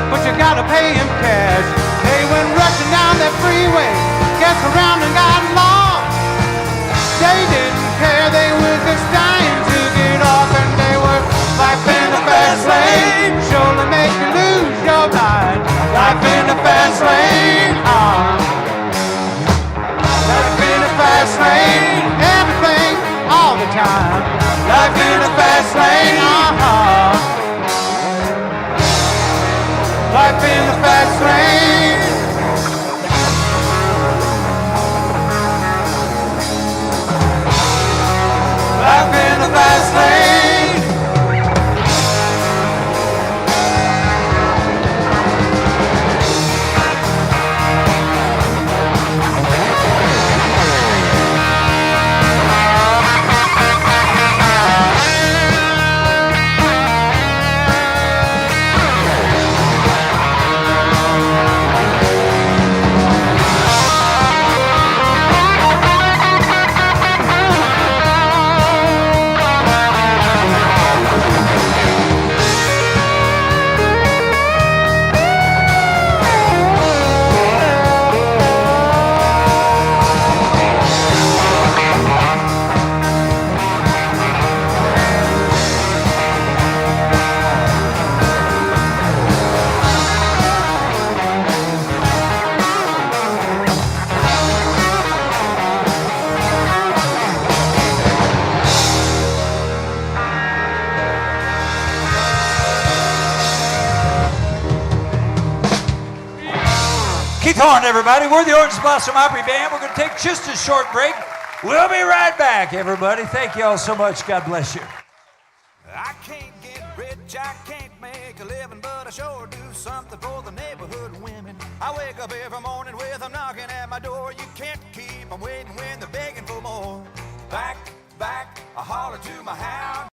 but you gotta pay him cash. They went rushing down that freeway, guess around and got lost. They didn't care, they were just dying to get off, and they were life in the fast lane, surely make you lose your mind. Life in the fast lane, life in the fast lane, everything, all the time. Life in the fast lane, life in the fast lane. Life in the fast lane. Keith Horn, everybody. We're the Orange Blossom Opry Band. We're going to take just a short break. We'll be right back, everybody. Thank you all so much. God bless you. I can't get rich, I can't make a living, but I sure do something for the neighborhood women. I wake up every morning with them knocking at my door. You can't keep them waiting when they're begging for more. Back, I holler to my hound.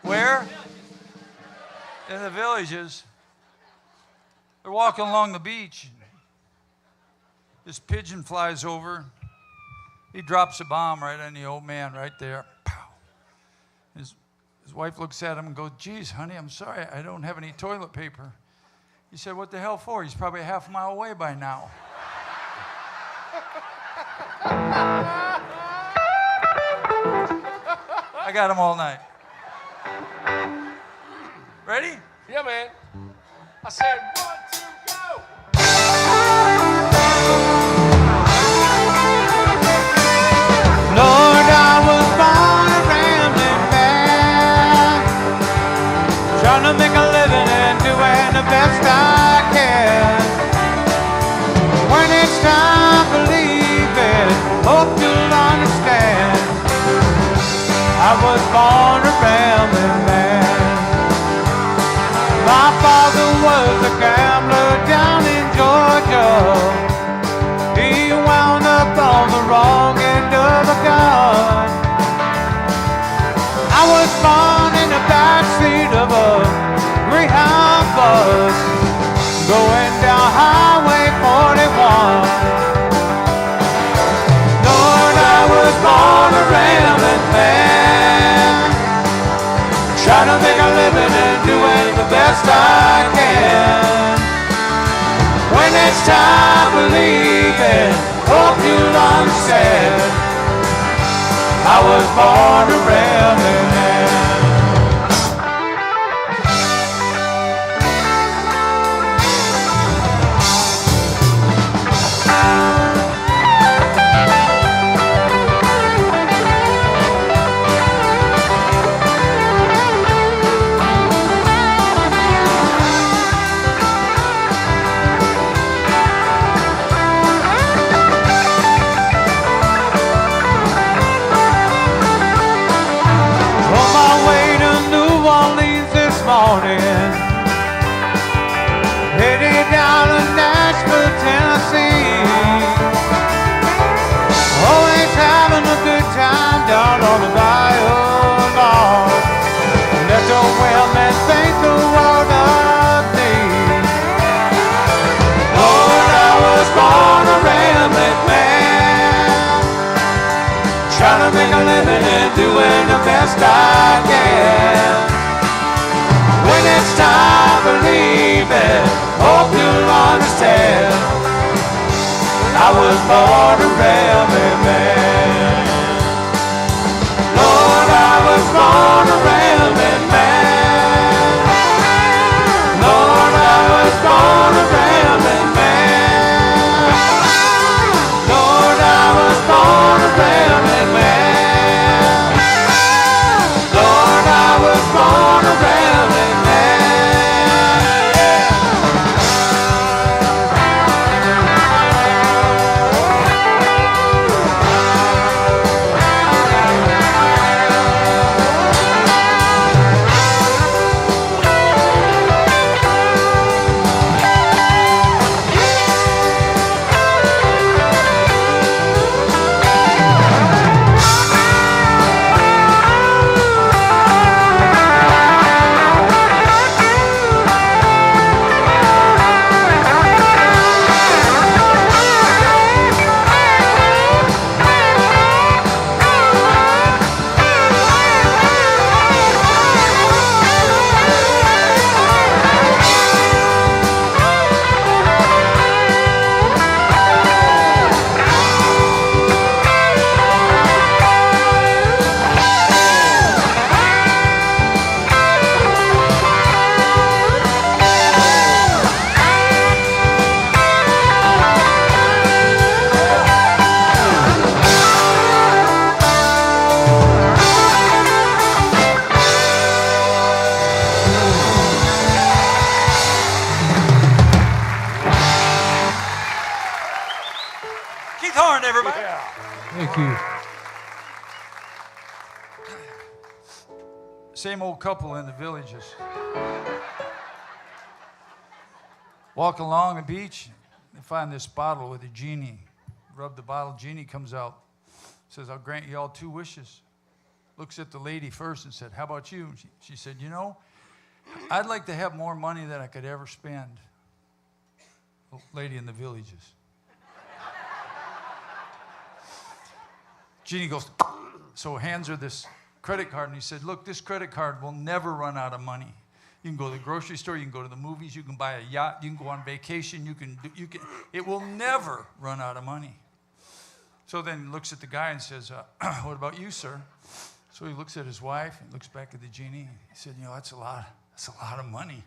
Where? In the villages. They're walking along the beach. This pigeon flies over. He drops a bomb right on the old man right there. Pow. His wife looks at him and goes, geez, honey, I'm sorry, I don't have any toilet paper. He said, what the hell for? He's probably a half mile away by now. I got him all night. Ready? Yeah, man. I said 1, 2, go. Lord, I was born a rambling man, trying to make a living and doing the best I can. When it's time for leaving, hope you'll understand. I was born a rambling man. My father was a gambler down in Georgia. He wound up on the wrong end of a gun. I was born in the backseat of a Greyhound bus, going down Highway 41. Lord, I was born a rambling man, trying to make a living and doing the best I can. When it's time for leaving, hope you'll understand. I was born a rambling man. Headed down to Nashville, Tennessee. Always having a good time down on the bayou lawn. Let the whalemen think the world of me. Lord, I was born a rambling man, trying to make a living and doing the best I can. When it's time for leaving, hope you'll understand. I was born a rambling man. Lord, I was born a rambling man. Lord, I was born a rambling man. Lord, I was born a rambling man. Lord, I was born a rambling man. Thank you. Same old couple in the villages. Walk along the beach, they find this bottle with a genie. Rub the bottle, genie comes out. Says, I'll grant you all 2 wishes. looks at the lady first and said, how about you? And she said, you know, I'd like to have more money than I could ever spend. The lady in the Villages. Jeannie goes, so hands her this credit card, and he said, look, this credit card will never run out of money. You can go to the grocery store, you can go to the movies, you can buy a yacht, you can go on vacation, it will never run out of money. So then he looks at the guy and says, what about you, sir? So he looks at his wife and looks back at the genie. He said, you know, that's a lot of money.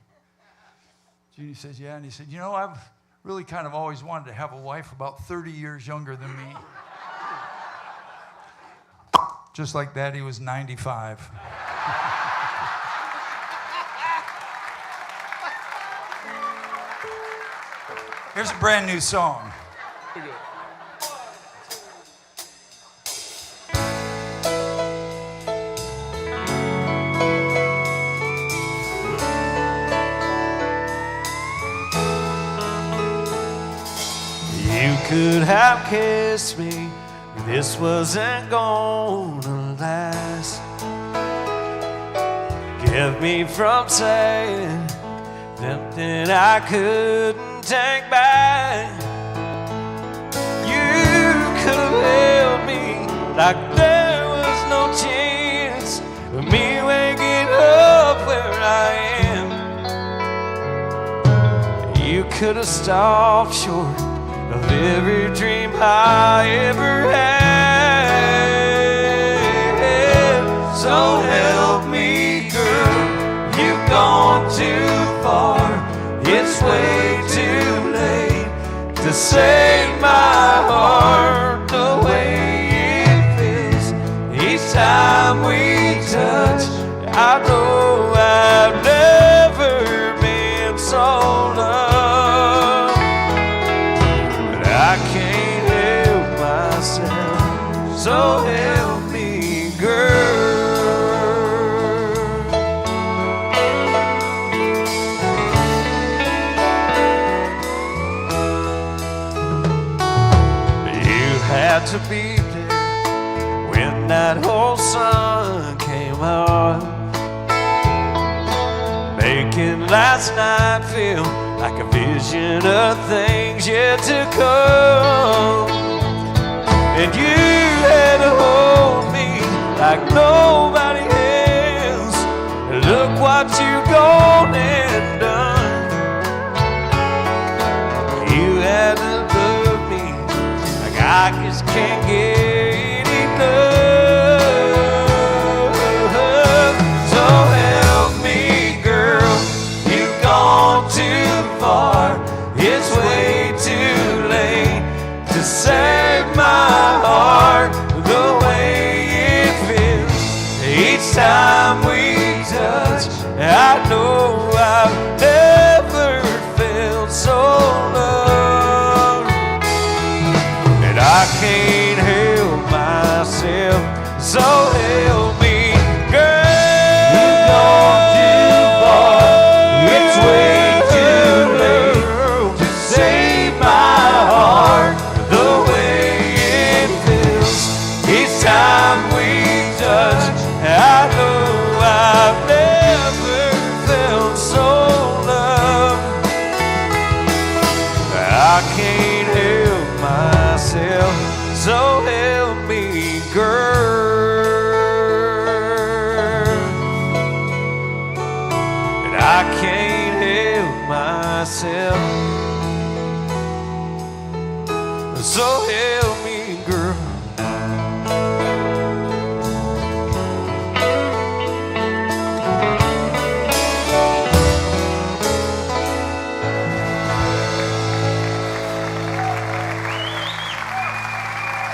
Genie says, yeah, and he said, you know, I've really kind of always wanted to have a wife about 30 years younger than me. Just like that, he was 95. Here's a brand new song. You could have kissed me, this wasn't gonna last. Kept me from saying something I couldn't take back. You could have held me like there was no chance of me waking up where I am. You could have stopped short of every dream I ever had. So help me, girl, you've gone too far. It's way too late to save my heart the way it feels. Each time we touch, I know I've never been so loved. But I can't help myself, so help me, girl. To be there when that whole sun came up, making last night feel like a vision of things yet to come. And you had to hold me like nobody else. Look what you've gone and done. You had to love me like I just can't get enough. So help me, girl, you've gone too far. It's way too late to save my heart the way it feels. Each time we touch, I know I've never felt so loved. And I can't help myself, so help me, girl. You've gone too far. It's way too late to save my heart the way it feels. Each time we touch, I know I've never felt so loved. I can't help myself, so help me, girl. And I can't help myself, so help me, girl.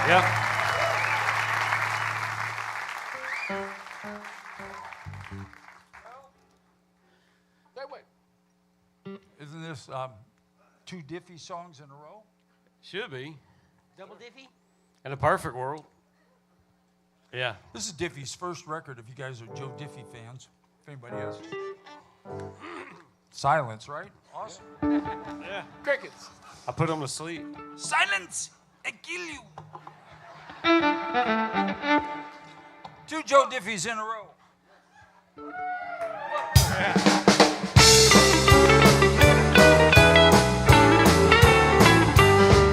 Yep. Wait. Isn't this two Diffie songs in a row? Should be. Double Diffie? In a perfect world. Yeah. This is Diffie's first record, if you guys are Joe Diffie fans. If anybody is. Silence, right? Awesome. Yeah. Crickets. I put them to sleep. Silence! I kill you! Two 2 Joe Diffies in a row.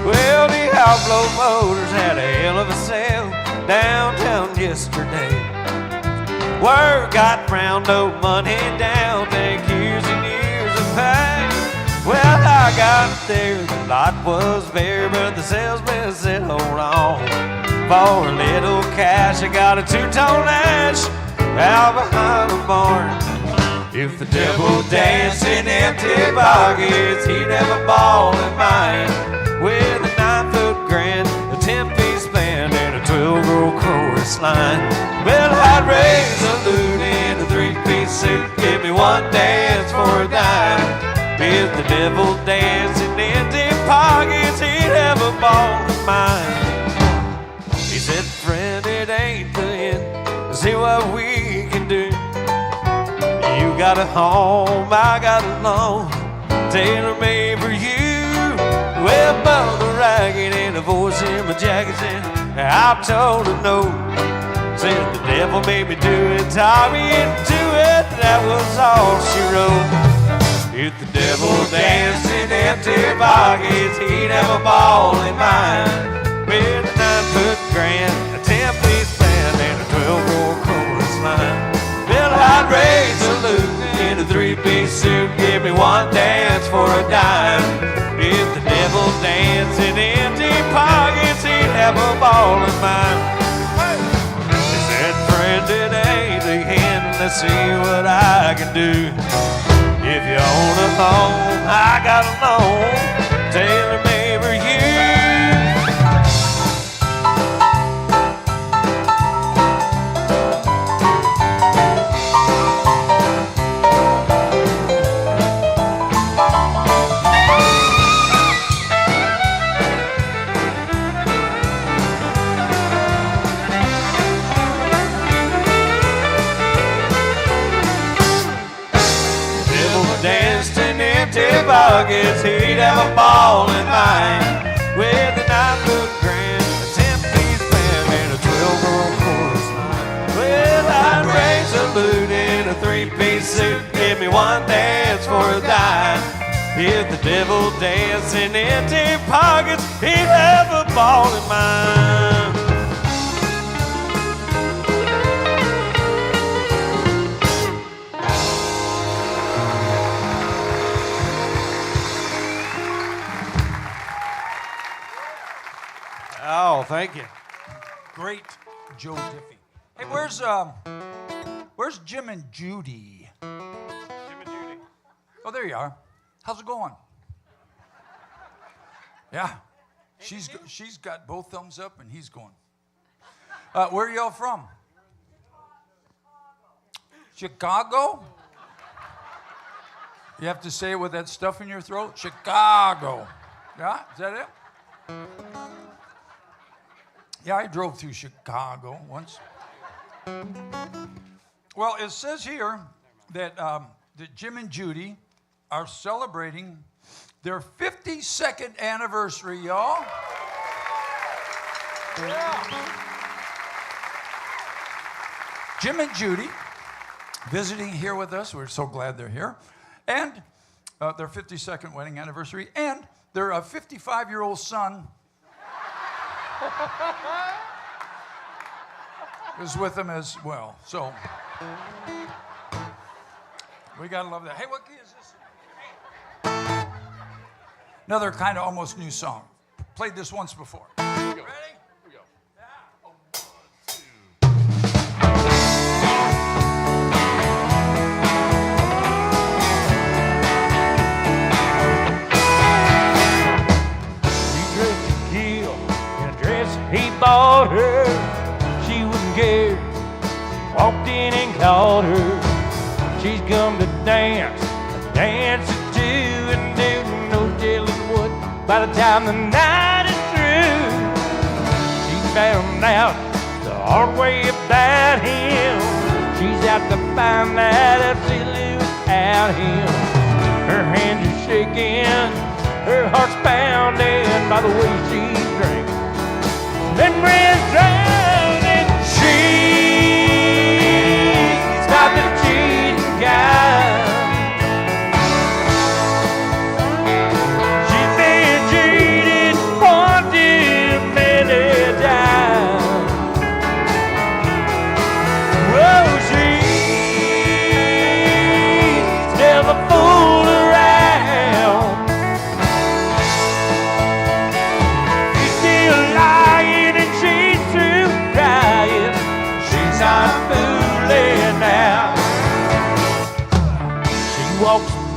Well, the Outlaw Motors had a hell of a sale downtown yesterday. Word got round, no money down, take years and years of pay. Well, I got there, the lot was bare, but the salesman said, hold on. For a little cash, I got a 2-tone ash out behind the barn. If the devil danced in empty pockets, he'd have a ball in mine. With a 9-foot grand, a 10-piece band, and a 12-row chorus line. Well, I'd raise a loot in a 3-piece suit, give me one dance for a dime. If the devil danced in empty pockets, he'd have a ball in mine. He said, friend, it ain't the end. See what we can do. You got a home, I got a loan, tailor-made for you. Well, Mother Ragged and a voice in my jacket said, I told her no. Said the devil made me do it, tie me into it, that was all she wrote. If the devil danced in empty pockets, he'd have a ball in mine. With a 9-foot grand, a 10-piece band, and a 12-row chorus line. Well, I'd raise a loot in a 3-piece suit, give me one dance for a dime. If the devil danced in empty pockets, he'd have a ball in mine. He said, friend, it ain't the end, let's see what I can do. If you own a home, I got a loan, tailor-made for you. Pockets, he'd have a ball in mine. With a 9-foot grand, a 10-piece band, and a 12-row chorus line. Well, I'd raise a loot in a 3-piece suit, give me one dance for a dime. If the devil danced in empty pockets, he'd have a ball in mine. Oh, thank you. Great Joe Diffie. Hey, where's Jim and Judy? Jim and Judy. Oh, there you are. How's it going? Yeah. She's got both thumbs up and he's going. Where are y'all from? Chicago? You have to say it with that stuff in your throat? Chicago. Yeah, is that it? Yeah, I drove through Chicago once. Well, it says here that Jim and Judy are celebrating their 52nd anniversary, y'all. Yeah. Jim and Judy visiting here with us. We're so glad they're here. And their 52nd wedding anniversary. And their 55-year-old son is with them as well. So we gotta love that. Hey, what key is this? Another kind of almost new song. Played this once before. Ready? Here we go. He bought her, she wouldn't care. Walked in and called her. She's come to dance, a dance or two, and do no telling what by the time the night is through. She found out the hard way about him. She's out to find that absolutely without him. Her hands are shaking, her heart's pounding by the way she drinks. Memories drowning. She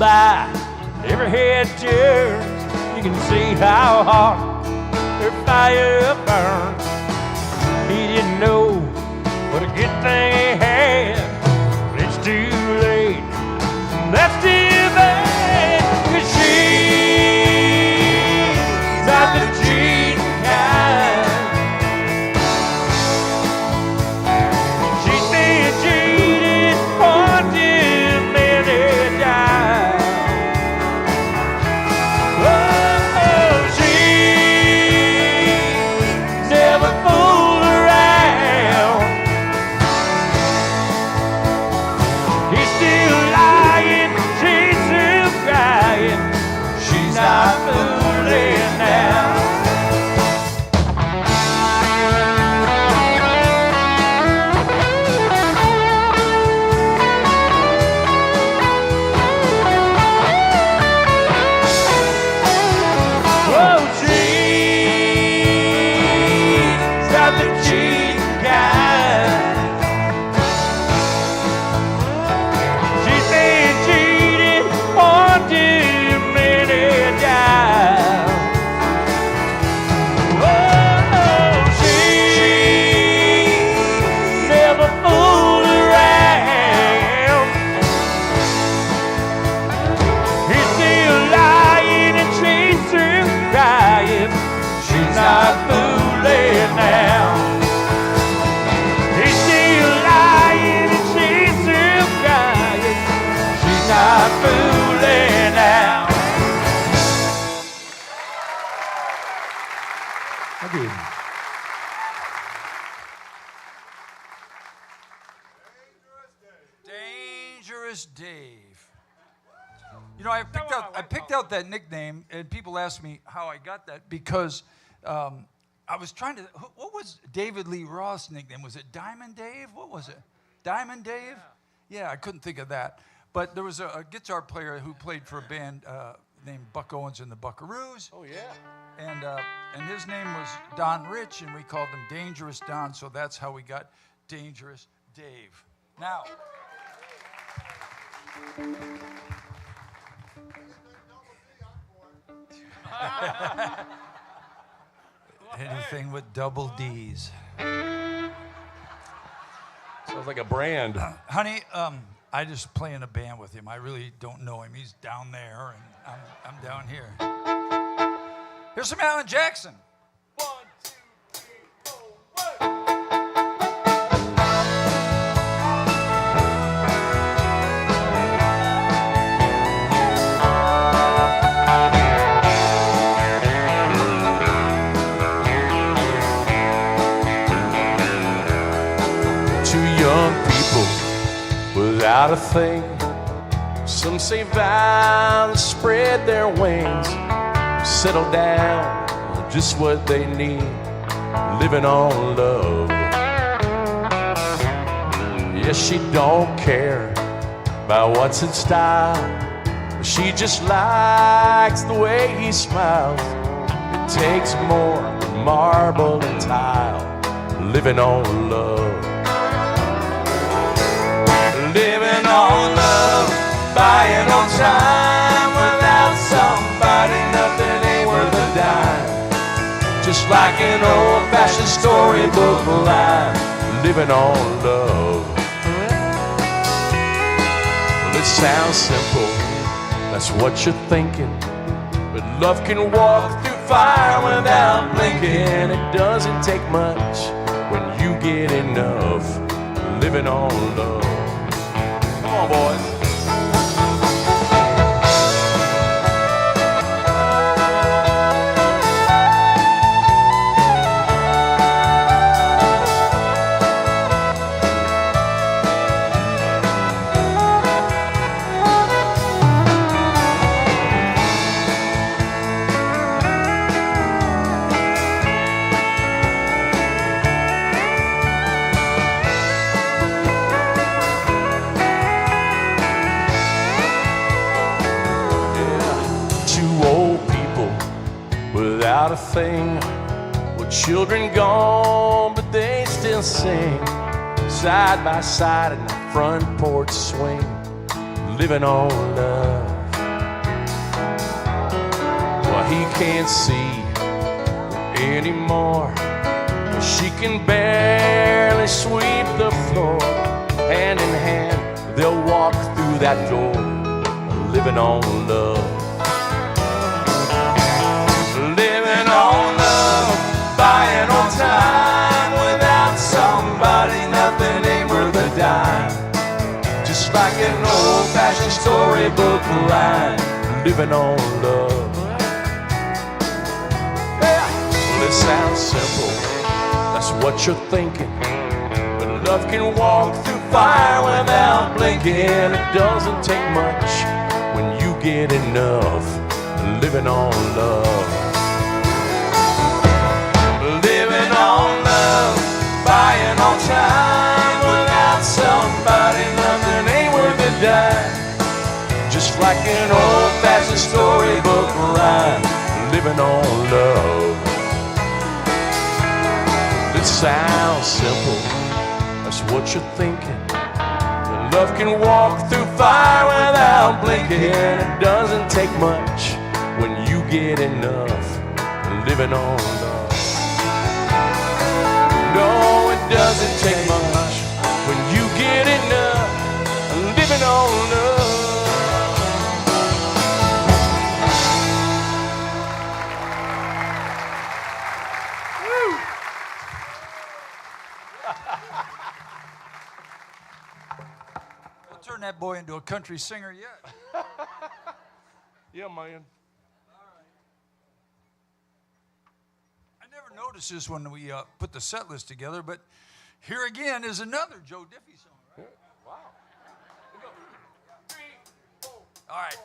by, every head turns. You can see how hard her fire burns. He didn't know what a good thing he had, but it's too late. That's too bad, 'cause she's not the cheating kind. She's been cheated far too many times. Oh, she never fooled around. He's still lying, she's still crying. She's not fooling now. Oh, she's not the cheating kind. She's been cheated far too many times. Oh, she never fooled around. He's still lying and she's still crying. She's not fooling now. He's still lying and she's still crying. She's not fooling now. Thank you. Dangerous Dave. You know, I picked out that nickname, and people ask me how I got that because I was trying to. What was David Lee Roth's nickname? Was it Diamond Dave? What was it? Diamond Dave? Yeah, I couldn't think of that. But there was a guitar player who played for a band named Buck Owens and the Buckaroos. Oh, yeah. And his name was Don Rich, and we called him Dangerous Don, so that's how we got Dangerous Dave. Now. Anything with double D's. Sounds like a brand. Honey, I just play in a band with him. I really don't know him. He's down there, and I'm down here. Here's some Alan Jackson. 1, 2, 3, 4, 1. Without a thing, some say vow to spread their wings, settle down on just what they need, living on love. Yes, she don't care about what's in style, she just likes the way he smiles. It takes more than marble and tile, living on love. Living on love, buying on time. Without somebody, nothing ain't worth a dime. Just like an old-fashioned storybook line, living on love. Well, it sounds simple, that's what you're thinking, but love can walk through fire without blinking. It doesn't take much when you get enough, living on love. Come on, boys. Without a thing, with children gone, but they still sing side by side in the front porch swing, living on love. he can't see anymore. She can barely sweep the floor. Hand in hand, they'll walk through that door, living on love. Living on love, buying on time. Without somebody, nothing ain't worth a dime. Just like an old-fashioned storybook line, living on love. Yeah. Well, it sounds simple, that's what you're thinking. But love can walk through fire without blinking. It doesn't take much when you get enough, living on love. Living on love, buying on time. Without somebody, nothing ain't worth a dime. Just like an old-fashioned storybook rhyme, living on love. It sounds simple, that's what you're thinking. Love can walk through fire without blinking. It doesn't take much when you get enough, living on love. No, it doesn't take much when you get enough, living on love. We'll turn that boy into a country singer yet. Yeah, man. I never noticed this when we put the set list together, but here again is another Joe Diffie song, right? Wow. All right.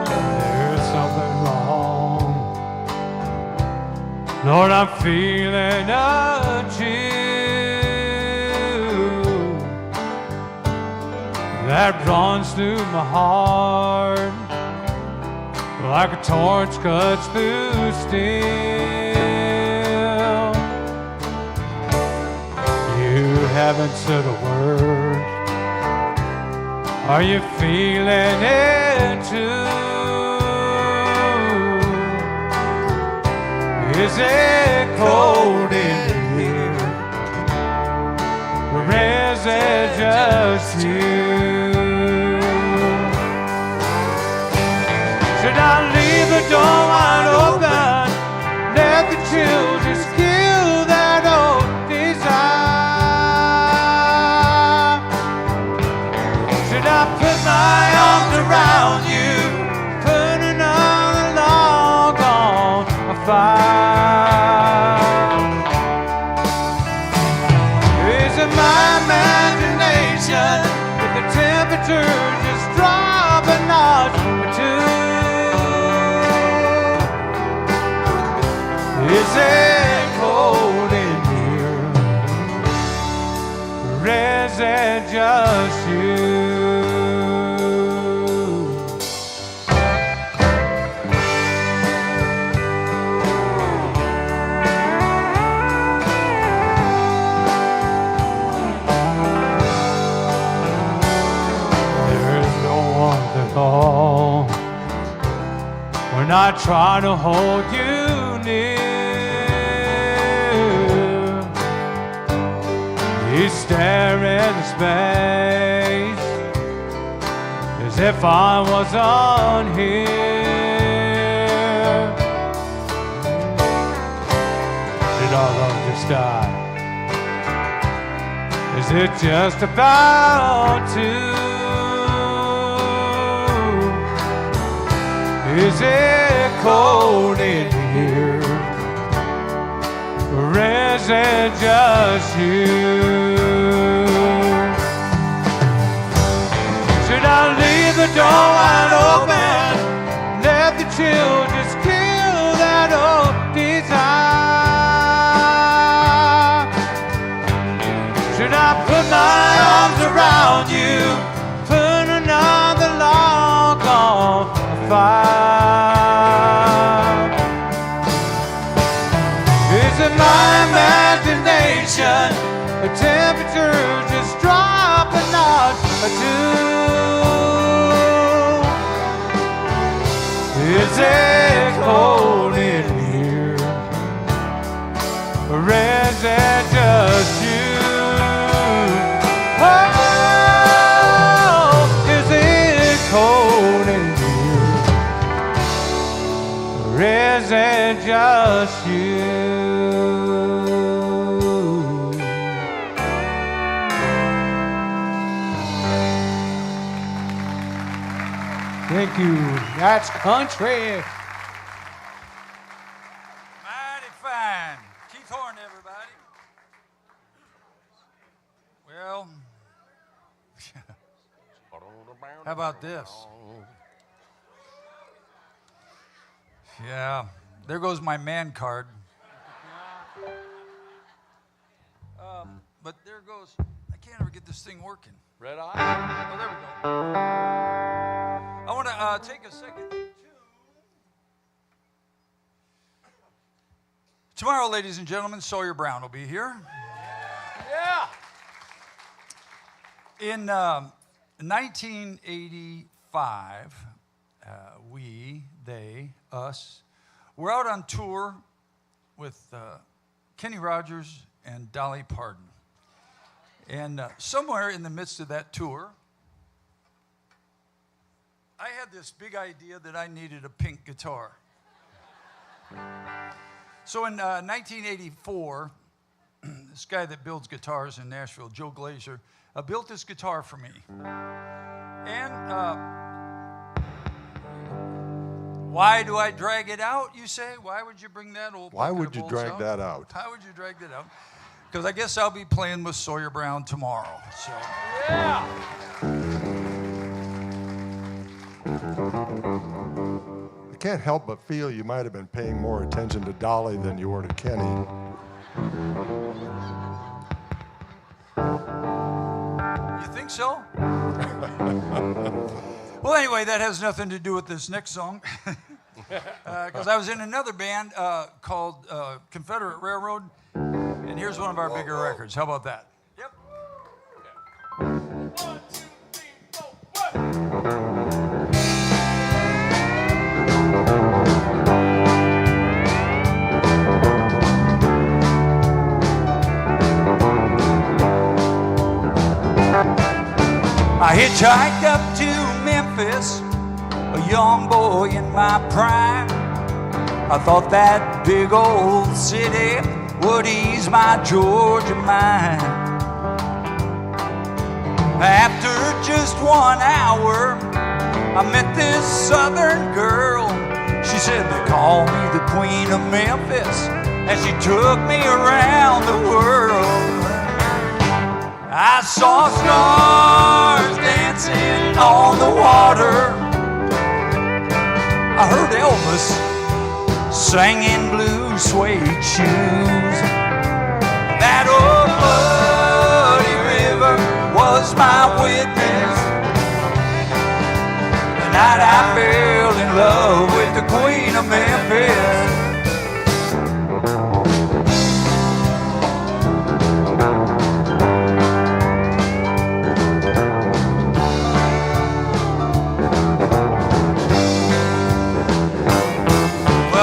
There's something wrong. Lord, I'm feeling a chill that runs through my heart like a torch cuts through steel. You haven't said a word. Are you feeling it too? Is it cold in here? Or is it just you? Should I leave the door wide open? Let the chill just kill that old desire? Should I put my arms around you? Put another log on a fire? Is it my imagination that the temperature just drop a notch or two? Is it cold in here? Or is it just you? There is no warmth at all when I try to hold you near. You stare into space as if I was on here. Did our love just die? Is it just about to? Is it cold in here? Or is it just you? Should I leave the door wide open? Let the chill just kill that old desire? Should I put my arms around you? Put another log on the fire? Is echoed in here, or is it just you? Oh, is it cold in here, or is it just you? Thank you. That's country. Mighty fine. Keith Horn, everybody. Well, how about this? Yeah, there goes my man card. But there goes, I can't ever get this thing working. Red eye? Oh, there we go. I want to take a second. Tomorrow, ladies and gentlemen, Sawyer Brown will be here. Yeah. In 1985, us, were out on tour with Kenny Rogers and Dolly Parton. And somewhere in the midst of that tour, I had this big idea that I needed a pink guitar. So in 1984, this guy that builds guitars in Nashville, Joe Glazer, built this guitar for me. And why do I drag it out, you say? Why would you bring that old Why bucket would of you bolts drag out? that out? Why would you drag that out? Because I guess I'll be playing with Sawyer Brown tomorrow. So. Yeah. I can't help but feel you might have been paying more attention to Dolly than you were to Kenny. You think so? Well, anyway, that has nothing to do with this next song. Because I was in another band called Confederate Railroad, and here's one of our bigger records. How about that? Yep. 1, 2, 3, 4, 1. I hitchhiked up to Memphis, a young boy in my prime. I thought that big old city would ease my Georgia mind. After just 1 hour, I met this southern girl. She said they call me the Queen of Memphis, and she took me around the world. I saw stars dancing on the water. I heard Elvis singing blue suede shoes. That old muddy river was my witness. The night I fell in love with the Queen of Memphis.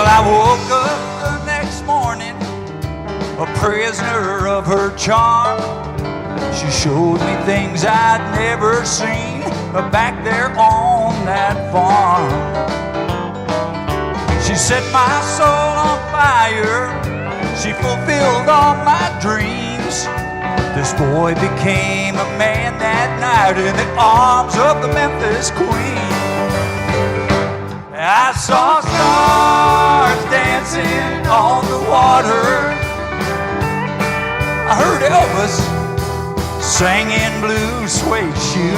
I woke up the next morning, a prisoner of her charm. She showed me things I'd never seen back there on that farm. She set my soul on fire. She fulfilled all my dreams. This boy became a man that night in the arms of the Memphis Queen. I saw stars dancing on the water. I heard Elvis singing blue suede shoes.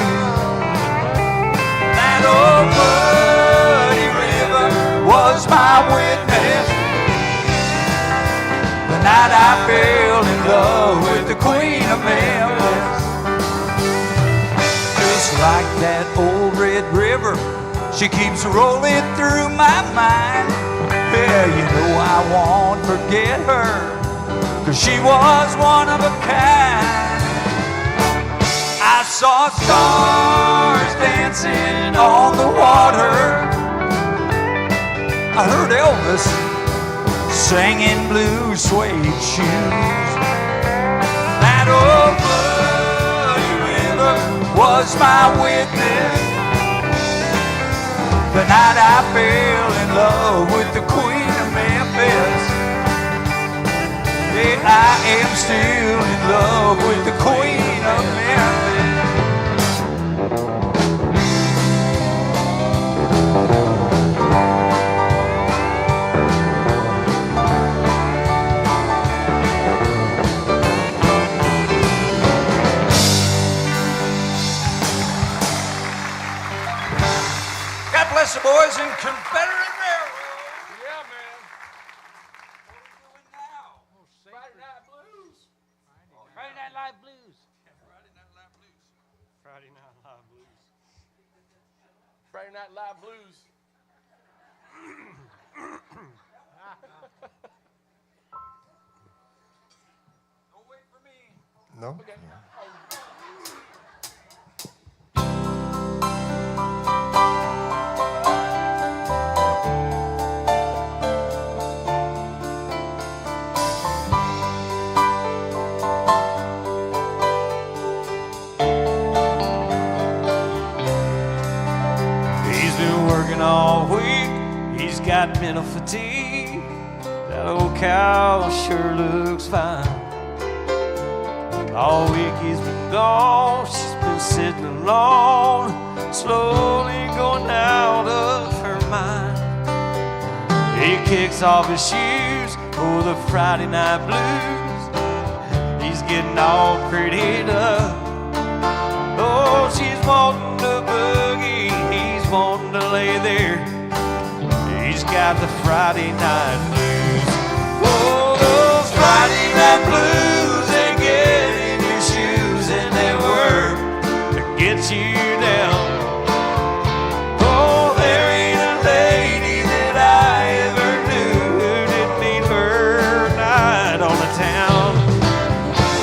That old muddy river was my witness. The night I fell in love with the Queen of Memphis. Just like that old red river, she keeps rolling through my mind. Yeah, you know I won't forget her, 'cause she was one of a kind. I saw stars dancing on the water. I heard Elvis singing blue suede shoes. That old bloody river was my witness. The night I fell in love with the Queen of Memphis. Yeah, I am still in love with the Queen of Memphis. God bless the boys in Confederate Railroad. Yeah, man. What are we doing now? Friday Night Blues. Friday Night Live Blues. Friday Night Live Blues. Friday Night Live Blues. Friday Night Live Blues. Don't wait for me. No? He's been working all week. He's got mental fatigue. That old cow sure looks fine. All week he's been gone. She's been sitting alone, slowly going out of her mind. He kicks off his shoes for the Friday night blues. He's getting all prettied up. Oh, she's wanting to boogie, he's wanting to lay there. He's got the Friday night blues. Oh, those Friday night blues, they get in your shoes and they work to get you down. Oh, there ain't a lady that I ever knew who didn't need her night on the town.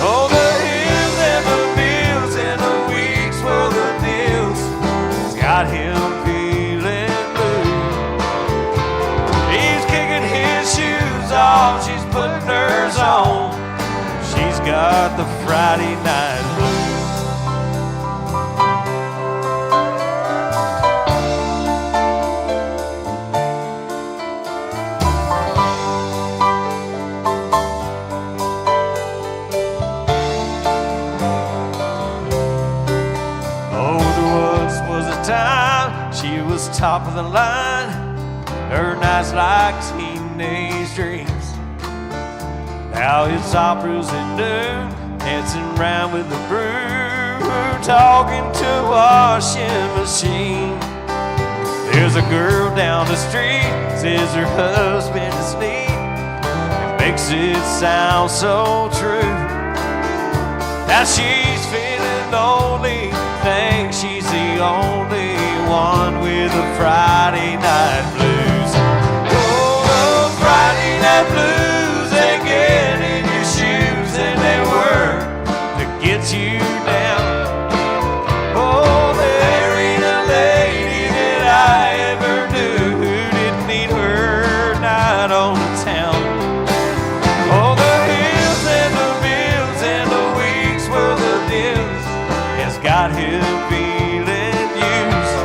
Oh, the hills and the bills and the weeks for the deals has got him feeling blue. He's kicking his shoes off, she's putting hers on. She's got the Friday night blues. Oh, there was a time she was top of the line. Her nights like teenage dreams. Now it's operas at noon, dancing around with the broom, talking to a washing machine. There's a girl down the street, says her husband is neat. It makes it sound so true. Now she's feeling lonely, thinks she's the only one with the Friday night blues. Oh, the Friday night blues, they get in your shoes and they work to get you down. Oh, there ain't a lady that I ever knew who didn't need her night on the town. Oh, the hills and the bills and the weeks for the deals has got him feeling used.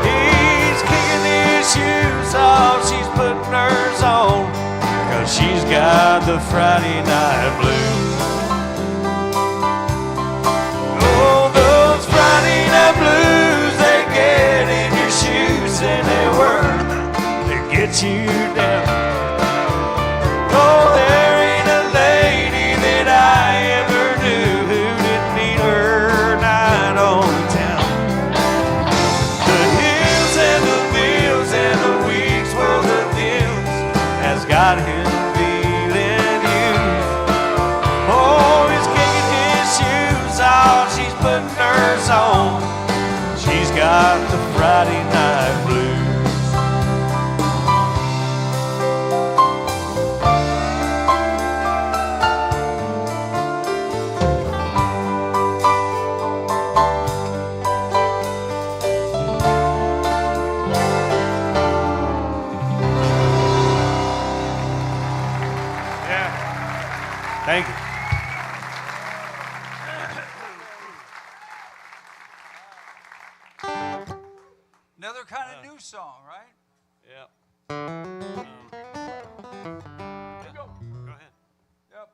He's kicking his shoes off, she's putting hers on, 'cause she's got the Friday night blues. Oh, those Friday night blues, they get in your shoes and they work to get you down. Oh, there ain't a lady that I ever knew who didn't need her night on the town. The hills and the bills and the weeks for the deals has got him feeling used. Oh, he's kicking his shoes off, she's putting hers on. She's got the Friday night blues. Another kind of new song, right? Yeah. Go. Go ahead. Yep.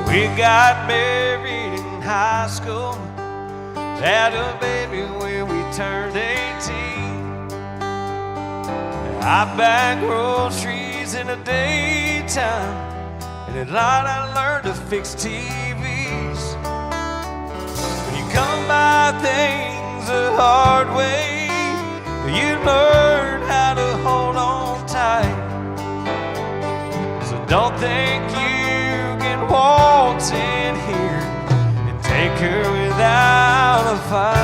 We got married in high school, had a baby when we turned 18. I bagged groceries in the daytime, and at night I learned to fix TVs. When you come by things the hard way, you learn how to hold on tight. So don't think you can waltz in here and take her without a fight.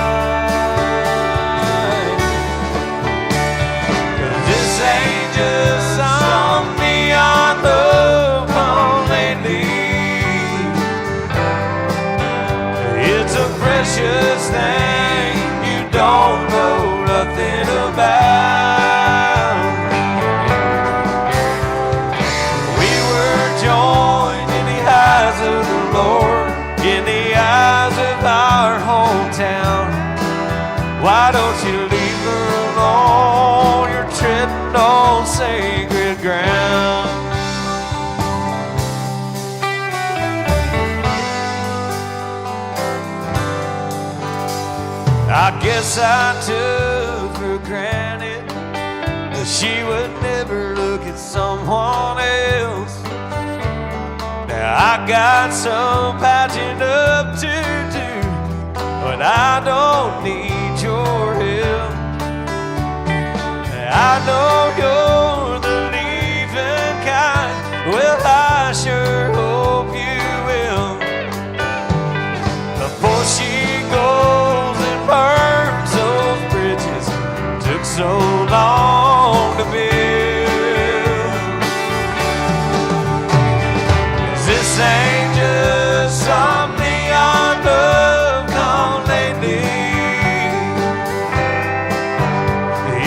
'Cause this ain't just some neon love call lately. It's a precious thing you don't know nothing about. We were joined in the eyes of the Lord, in the eyes of our hometown. Why don't you leave her alone? You're treading on sacred ground. I guess I took for granted that she would never look at someone else. Now I got some patching up to do, but I don't need your help. I know you're the leaving kind. Well, I sure hope you will. Before she goes and burns those bridges took so long to build. 'Cause this ain't just some neon love gone lately.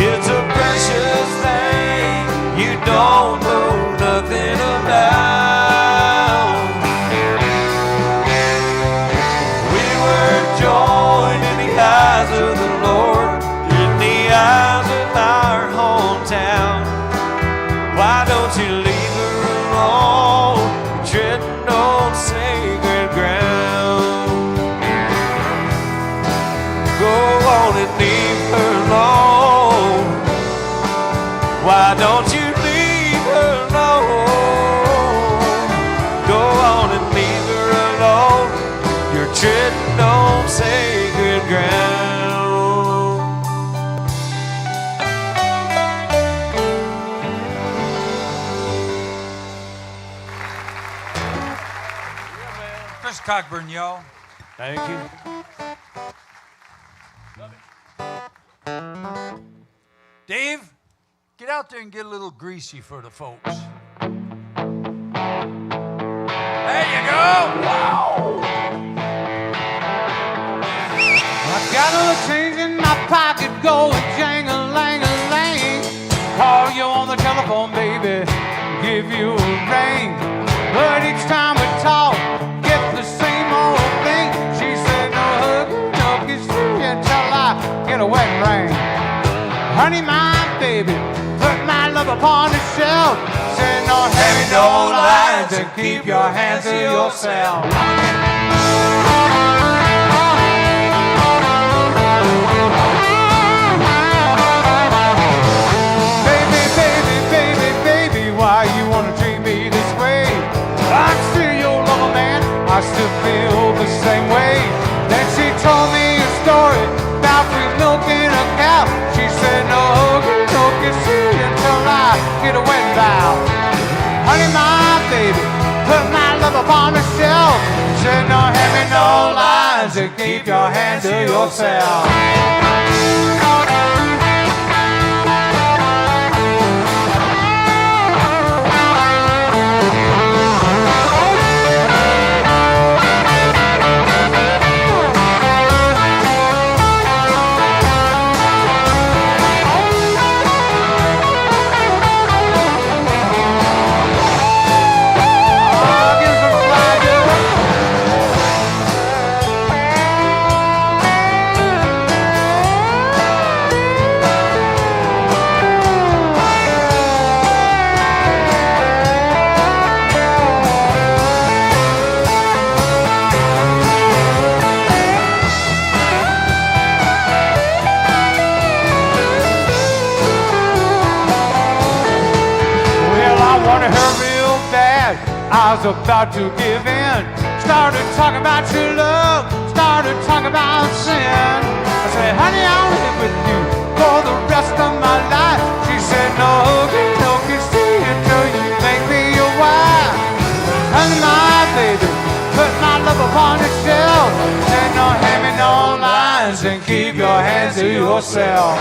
It's a precious thing you don't know nothing about. We were joined in the eyes of the Lord, in the eyes of our hometown. Why don't you leave her alone, treading on sacred ground? Go on and leave her alone. Why don't you leave her alone? Go on and leave her alone. You're treading on sacred ground. Chris Cockburn, y'all. Thank you. Dave, get out there and get a little greasy for the folks. There you go. Wow. I got a little change in my pocket going jang-a-lang-a-lang. Call you on the telephone, baby, give you a ring. But each time we talk, get the same old thing. She said no hugging, no kissing until I get a wedding ring. Honey, my baby, put my love upon the shelf. Said no heavy, no lines, and keep your hands to yourself. Baby, baby, baby, baby, why you wanna treat me this way? I'm still your lover, man, I still feel the same way. Then she told me a story about free milking a cow. She said no hugging, no kissing until I get a wedding vow. Honey, my baby, put my love upon the shelf. Said no heavy, no lines, and keep your hands to yourself. was about to give in. Started talking about your love, started talking about sin. I said, honey, I'll live with you for the rest of my life. She said, no, okey-dokey, see it till you make me your wife. Honey, my baby, put my love upon the shelf. Said, no, hand me no lines and keep your hands to yourself.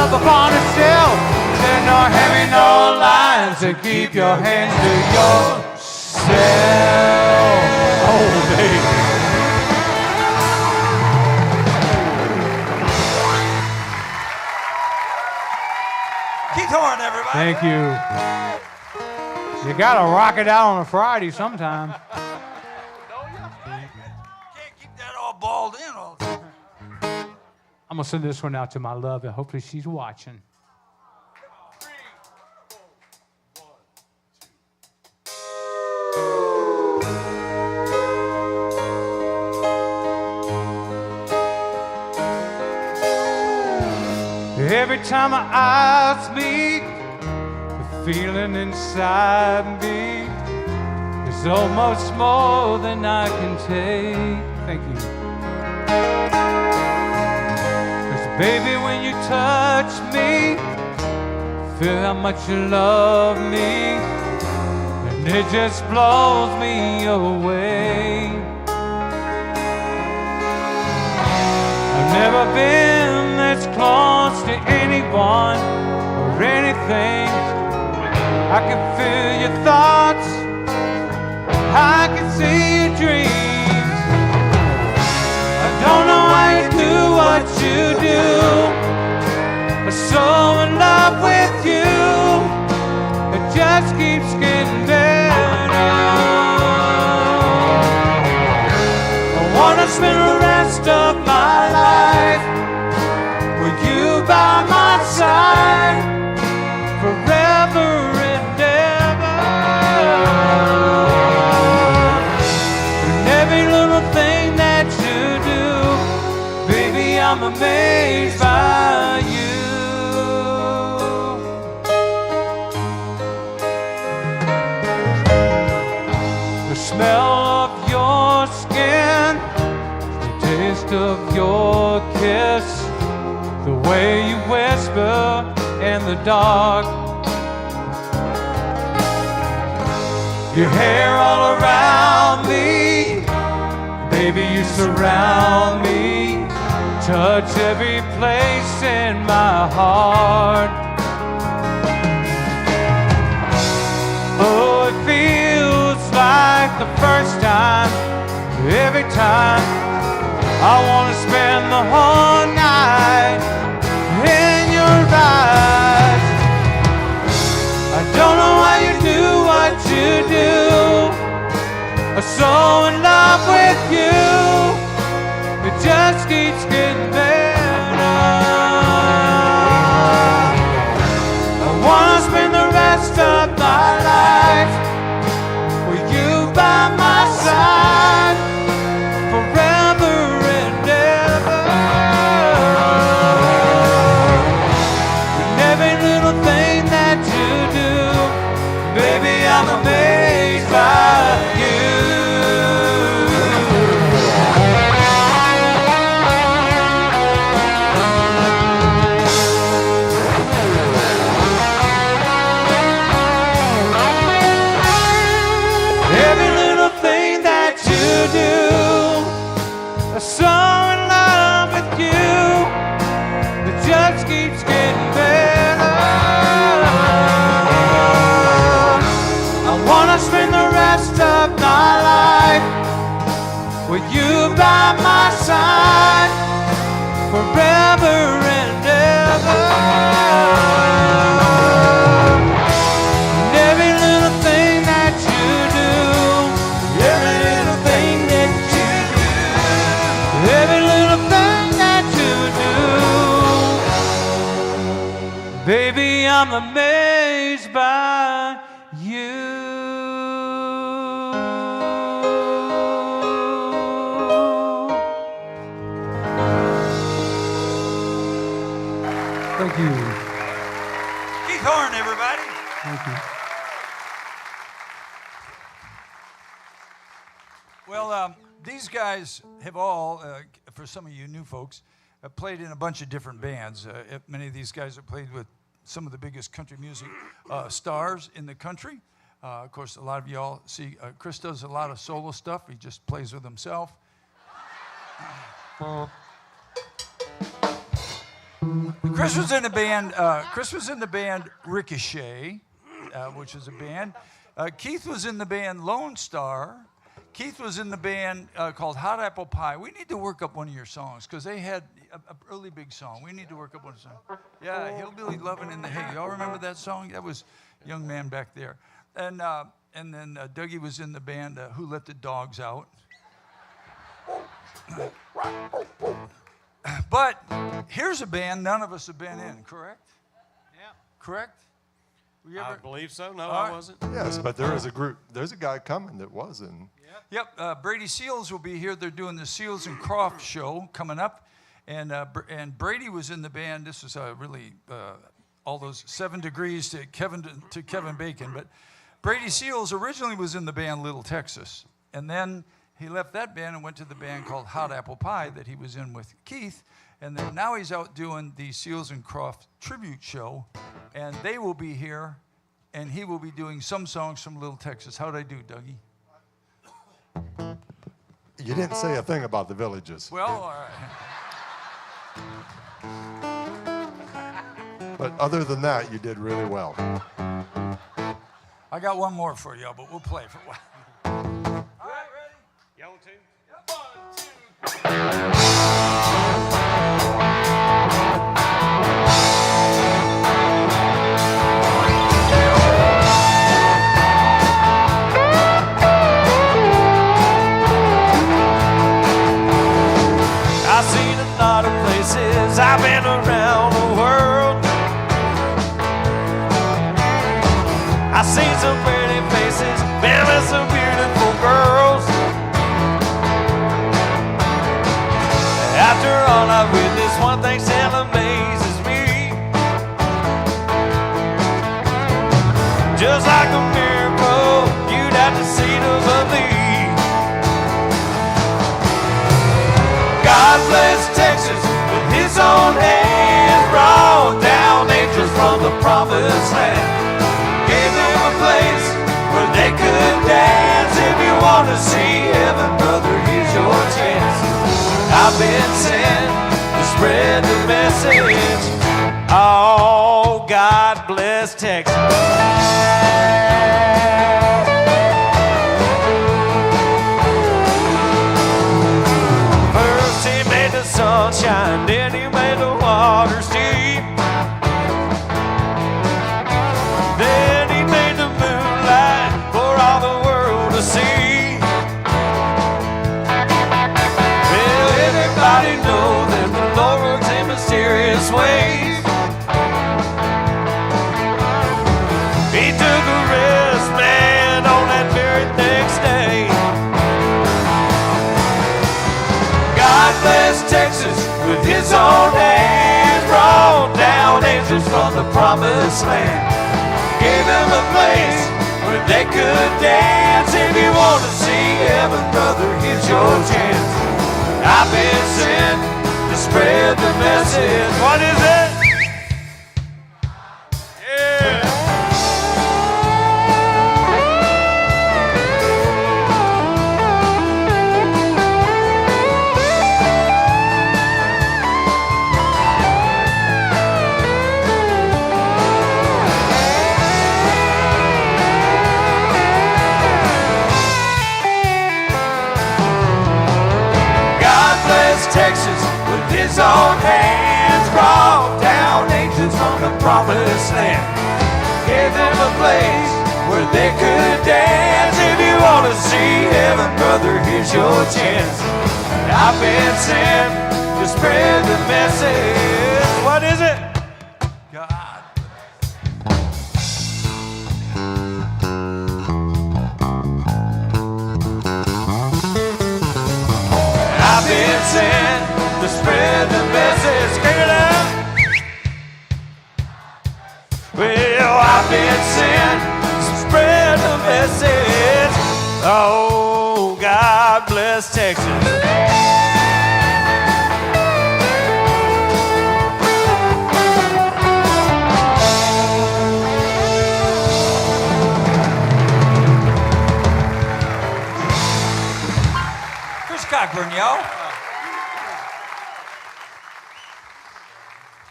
Upon a shelf, said no, hand me no lines and keep your hands to yourself. Oh, baby. Keep touring, everybody. Thank you. You gotta rock it out on a Friday sometime. Can't keep that all balled in all the time. I'm gonna send this one out to my love, and hopefully she's watching. Every time our eyes meet, the feeling inside me is almost more than I can take. Thank you. Baby, when you touch me, feel how much you love me, and it just blows me away. I've never been this close to anyone or anything. I can feel your thoughts, I can see your dreams. I don't know why you do what you do. I'm so in love with you, it just keeps getting better. I wanna spend the rest of my life with you by my side, forever and ever. And every little thing that you do, baby, I'm amazed by you. The smell of your skin, the taste of your kiss, the way you whisper in the dark, your hair all around me, baby, you surround me, touch every place in my heart. Oh, it feels like the first time, every time. I wanna spend the whole night in your eyes. I don't know why you do what you do. I'm so in love with you, it just keeps getting better. I wanna spend the rest of my life with you by my side, forever and ever. And every little thing that you do, baby, I'm amazed by you. Every little thing that you do, I'm so in love with you, it just keeps getting better. I wanna spend the rest of my life with you by my side, forever and ever. And every little thing that you do, every little thing that you do, every little thing that you do, baby, I'm amazed. Thank you. Keith Horn, everybody. Thank you. Well, these guys have all, for some of you new folks, played in a bunch of different bands. Many of these guys have played with some of the biggest country music stars in the country. Of course, a lot of y'all see Chris does a lot of solo stuff. He just plays with himself. Chris was in the band. Ricochet, which is a band. Keith was in the band Lone Star. Keith was in the band called Hot Apple Pie. We need to work up one of your songs because they had a really big song. We need to work up one song. Yeah, Hillbilly Lovin' in the Hay. Y'all remember that song? That was Young Man Back There. And then Dougie was in the band Who Let the Dogs Out. But here's a band none of us have been in, correct? Yeah. Correct? I believe so. No, I wasn't. Yes, but there is a group. There's a guy coming that was in. Yep. Brady Seals will be here. They're doing the Seals and Croft show coming up. And Brady was in the band. This is really all those 7 degrees to Kevin Bacon. But Brady Seals originally was in the band Little Texas. And then he left that band and went to the band called Hot Apple Pie that he was in with Keith. And then now he's out doing the Seals and Croft tribute show. And they will be here. And he will be doing some songs from Little Texas. How'd I do, Dougie? You didn't say a thing about the Villages. Well, all right. But other than that, you did really well. I got one more for y'all, but we'll play for a while. All right, ready? Y'all want to? Yep. 1, 2, 3. I've seen a lot of places, I've been around the world. I've seen some pretty faces, been with some beautiful girls. After all I've witnessed, one thing still amazes me. Just like a miracle, you'd have to see to believe. God bless Texas with his own hand, brought down angels from the promised land. Gave them a place where they could dance. If you want to see heaven, brother, here's your chance. I've been sent to spread the message. Oh, God bless Texas. First he made the sunshine, then he made the waters deep. Then he made the moonlight for all the world to see. Well, everybody knows that the Lord works in mysterious ways. He took a rest, man, on that very next day. God bless Texas with his own hands, brought down angels from the promised land. Gave them a place where they could dance. If you want to see heaven, brother, here's your chance. I've been sent to spread the message. What is it? Yeah. Texas with his own hands, brought down angels from the promised land. Gave them a place where they could dance. If you want to see heaven, brother, here's your chance. I've been sent to spread the message. What is it? God. to spread the message. Kick it out. Well, I've been sent to spread the message. Oh, God bless Texas. Cockburn, yo.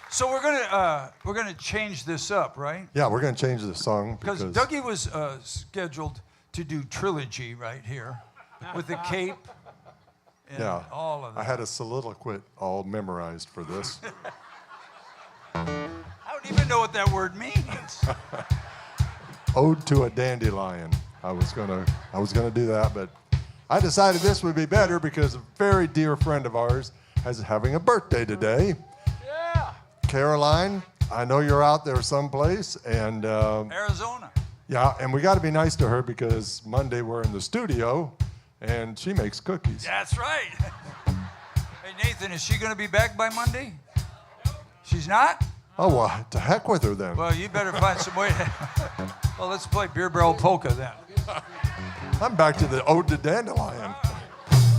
So we're gonna change this up, right? Yeah, we're going to change the song Because Dougie was scheduled to do trilogy right here with the cape and yeah, all of that. I had a soliloquy all memorized for this. I don't even know what that word means. Ode to a Dandelion. I was gonna do that, but I decided this would be better because a very dear friend of ours is having a birthday today. Yeah. Caroline, I know you're out there someplace, and Arizona. yeah, and we got to be nice to her because Monday we're in the studio, and she makes cookies. That's right. Hey, Nathan, is she going to be back by Monday? She's not? Oh, well, to heck with her then. Well, you better find some way to... Well, let's play Beer Barrel Polka then. I'm back to the Ode to Dandelion.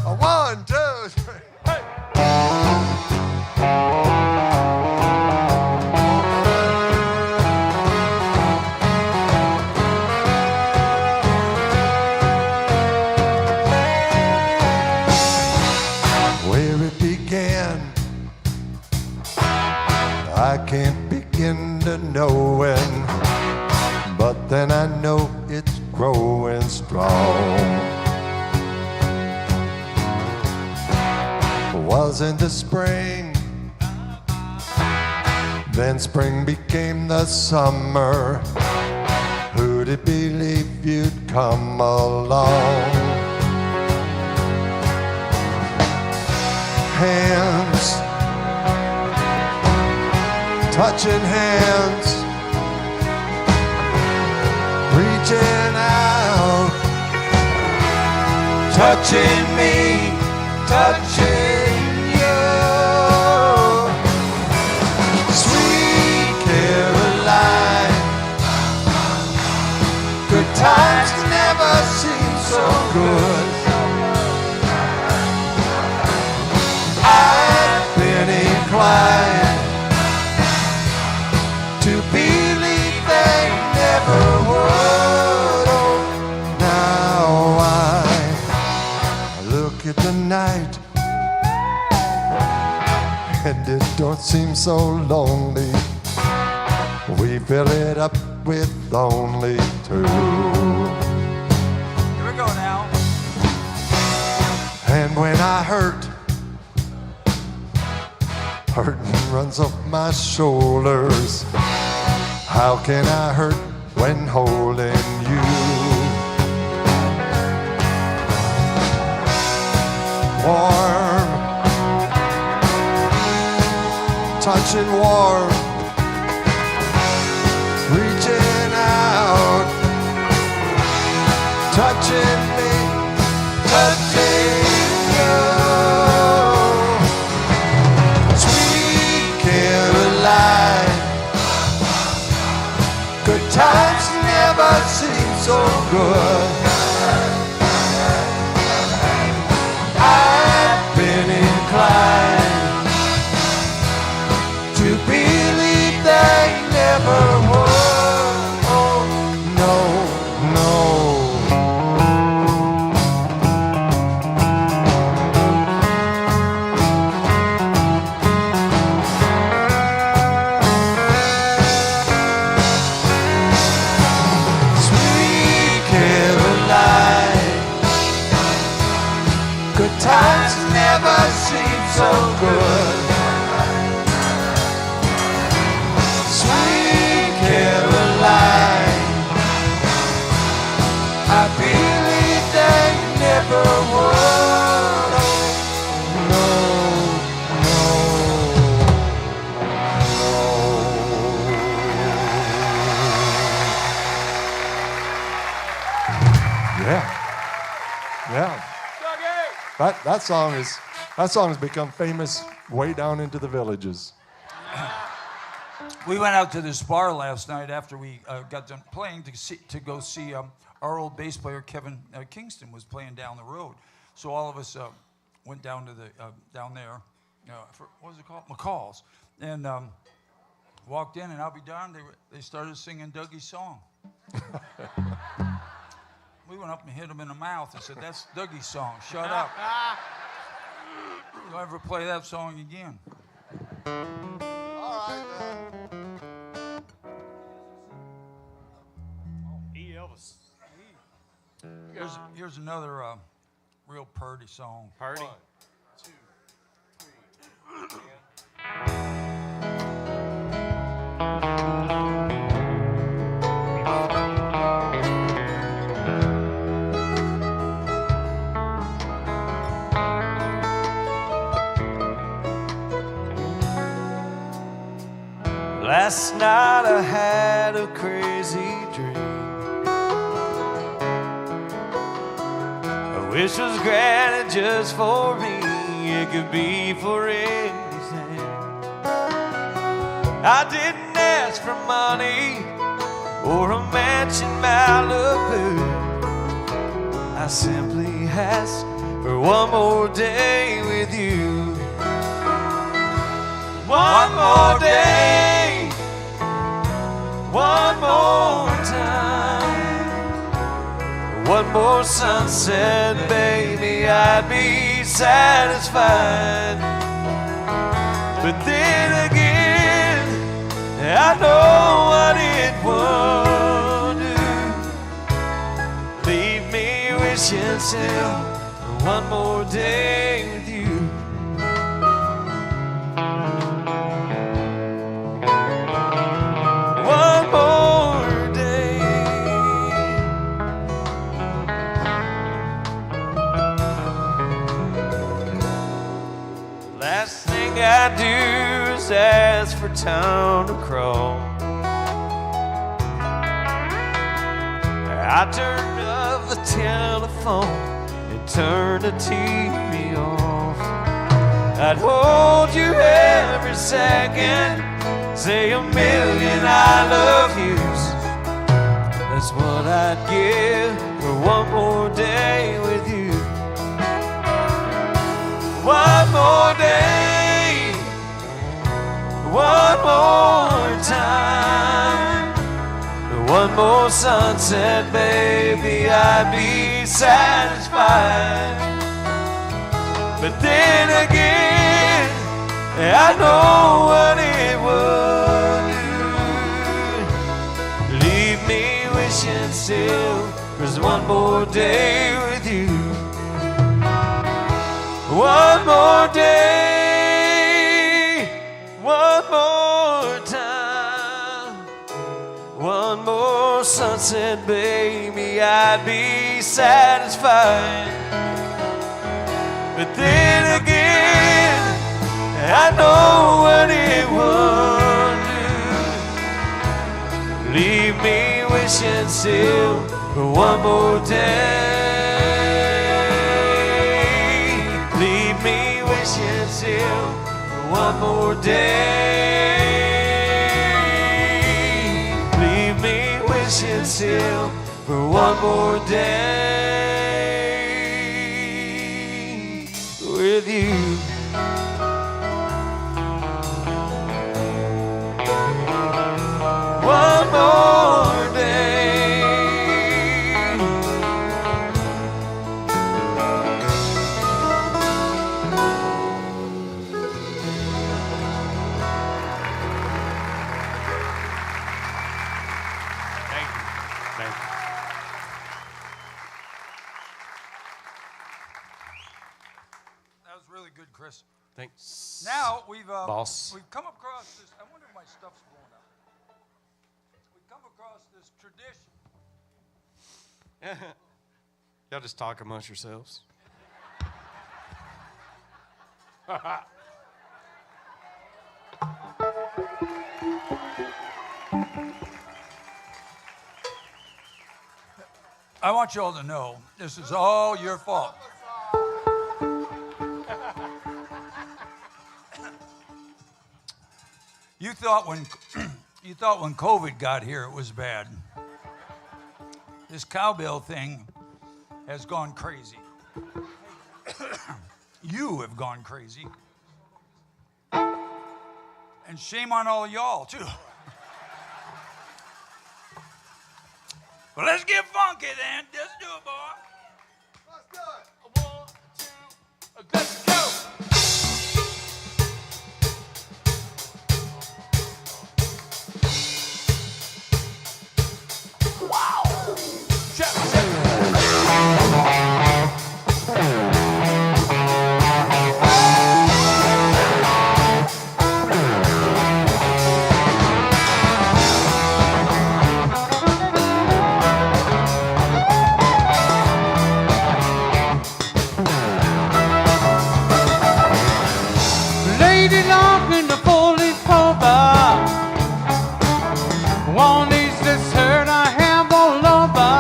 A 1, 2, 3. Hey. Where it began, I can't begin to know when, but then I know it's growing strong. Was in the spring, then spring became the summer. Who'd believe you'd come along? Hands, touching hands, reaching out, touching me, touching you. Sweet Caroline, good times never seem so good. I've been inclined to believe they never would. Oh, now I look at the night and it don't seem so lonely. We fill it up with only two. Here we go now. And when I hurt, hurting runs off my shoulders. How can I hurt when holding you? Warm, touching warm, reaching out, touching me, touching you. Sweet Caroline, good times never seem so good. I've been inclined to believe they never would. Oh, no, no. Sweet Caroline, good times never seem so good. Sweet Caroline, I believe they never would. No, no, no. Yeah. Yeah. That song has become famous way down into the villages. We went out to this bar last night after we got done playing to go see our old bass player Kevin Kingston was playing down the road. So all of us went down to the down there, what was it called, McCall's, and walked in, and I'll be darned, they started singing Dougie's song. We went up and hit him in the mouth and said, "That's Dougie's song. Shut up. Don't ever play that song again." All right, then. Elvis. Here's another real purdy song. Party. 1, 2, 3. Last night I had a crazy dream. I wish was granted just for me. It could be for anything. I didn't ask for money or a mansion Malibu. I simply asked for one more day with you. One more day, one more time, one more sunset, baby, I'd be satisfied. But then again, I know what it would do. Leave me wishing still for one more day with you. One more day. Last thing I do is ask for town to crawl. I turned off the telephone and turned the TV off. I'd hold you every second, say a million I love yous. That's what I'd give for one more day with you. One more day, one more time, one more sunset, baby, I'd be satisfied. But then again, I know what it would do. Leave me wishing still there's one more day with you. One more day, one more time, one more sunset, baby, I'd be satisfied. But then again, I know what it would do. Leave me wishing still for one more day. Leave me wishing still for one more day. Leave me wishing still for one more day with you. One more day. Thank you. Thank you. That was really good, Chris. Thanks. Now we've Boss. we've come across this. I wonder if my stuff's blown up. We've come across this tradition. Y'all just talk amongst yourselves. I want you all to know this is all your fault. You thought when you thought when COVID got here it was bad. This cowbell thing has gone crazy. You have gone crazy. And shame on all y'all too. Well, let's get funky then. Let's do it, boy. Let's do it. 1, 2, let's go. Lady long in the folded cover, one needs this hurt I have all over.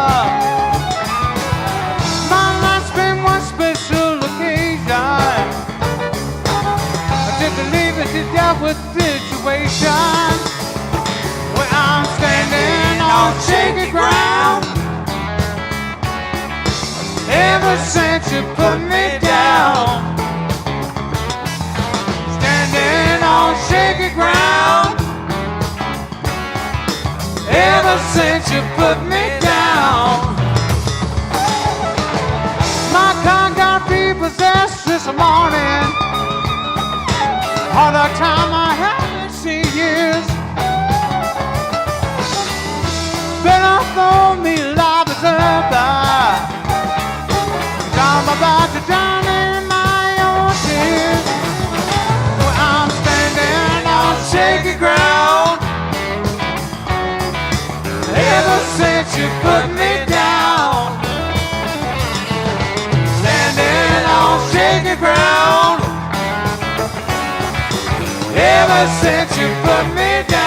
My life's been one special occasion. I took a leave it to deal with situation where I'm standing on shaky ground. Ever since you put me down, standing on shaky ground. Ever since you put me down, my car got repossessed this morning. All the time I haven't seen years. Better throw me live as ever. I'm about to drown in my own tears. Well, I'm standing on shaky ground. Ever since you put me down, standing on shaky ground. Ever since you put me down.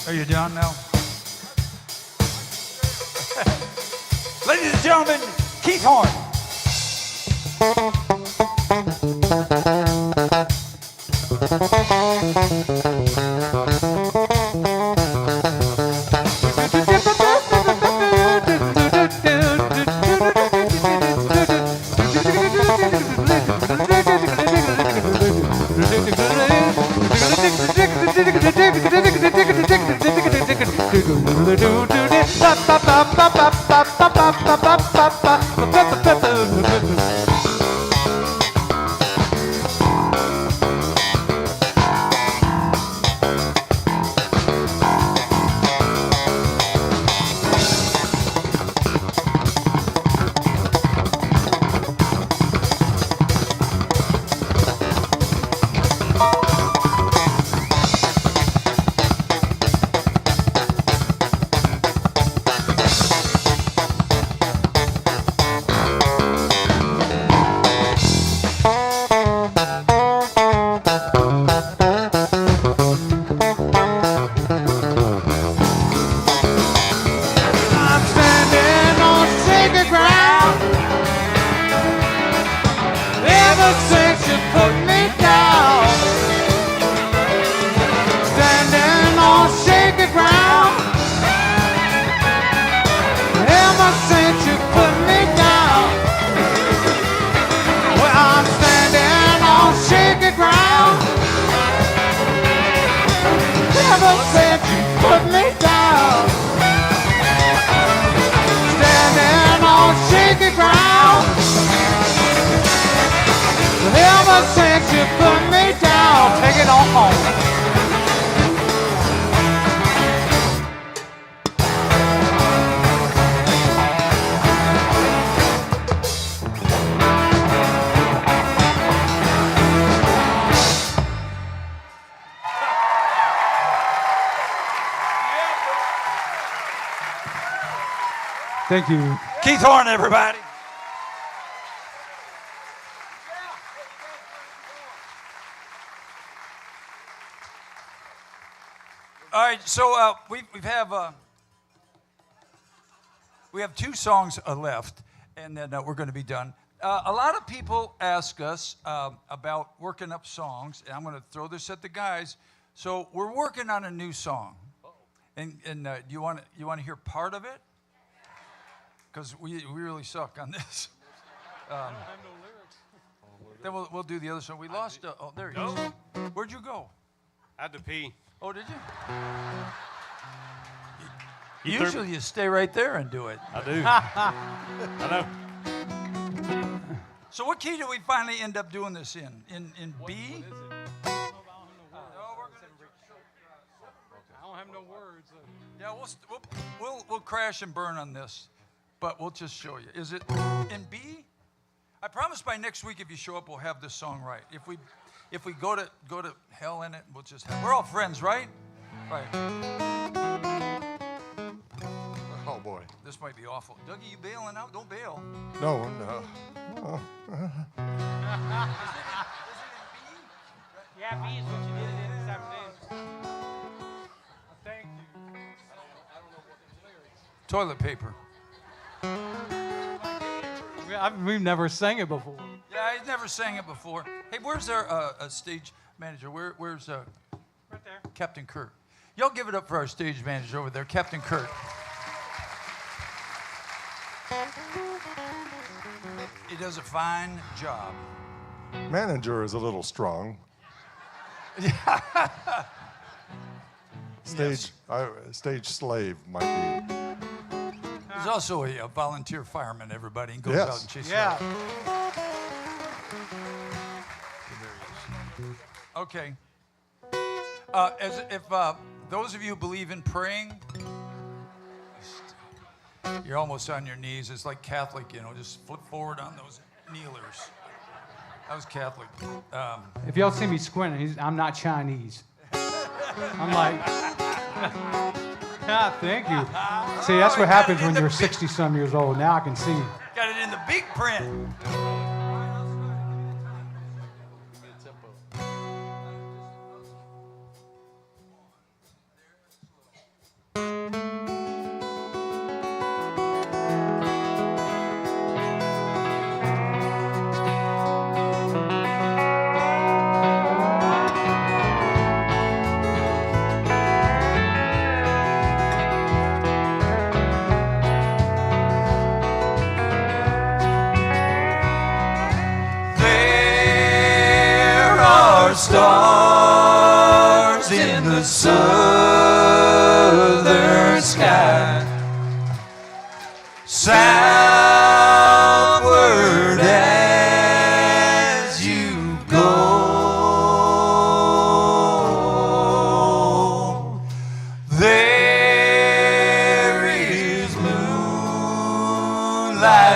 Are you done now? Ladies and gentlemen, Keith Horn. Ever since you put me down, take it on home. Thank you. Keith Horn, everybody. All right, so we have 2 songs left, and then we're going to be done. A lot of people ask us about working up songs, and I'm going to throw this at the guys. So we're working on a new song, and do you want to hear part of it? Because we really suck on this. Then we'll do the other song. We lost. Oh, there he is. Where'd you go? I had to pee. Oh, did you? Usually you stay right there and do it. I do. I know. So what key do we finally end up doing this in? In B? I don't have no words. Yeah, we'll crash and burn on this, but we'll just show you. Is it in B? I promise by next week, if you show up, we'll have this song right. If we go to hell in it, we'll just have. We're all friends, right? Right. Oh boy. This might be awful. Dougie, you bailing out? Don't bail. No. Yeah, B is what you did in this afternoon. Thank you. I don't know what the lyrics. Toilet paper. We've never sang it before. Yeah, I never sang it before. Hey, where's our stage manager? Where's Right there. Captain Kurt? Y'all give it up for our stage manager over there, Captain Kurt. He does a fine job. Manager is a little strong. Stage slave might be. He's also a volunteer fireman, everybody, and goes Yes. out and chases. Yeah. Okay. If those of you who believe in praying, you're almost on your knees. It's like Catholic, just flip forward on those kneelers. I was Catholic. If y'all see me squinting, I'm not Chinese. I'm like, thank you. See, that's what happens when you're 60-some years old. Now I can see. Got it in the big print. Stars in the southern sky, southward as you go. There is moonlight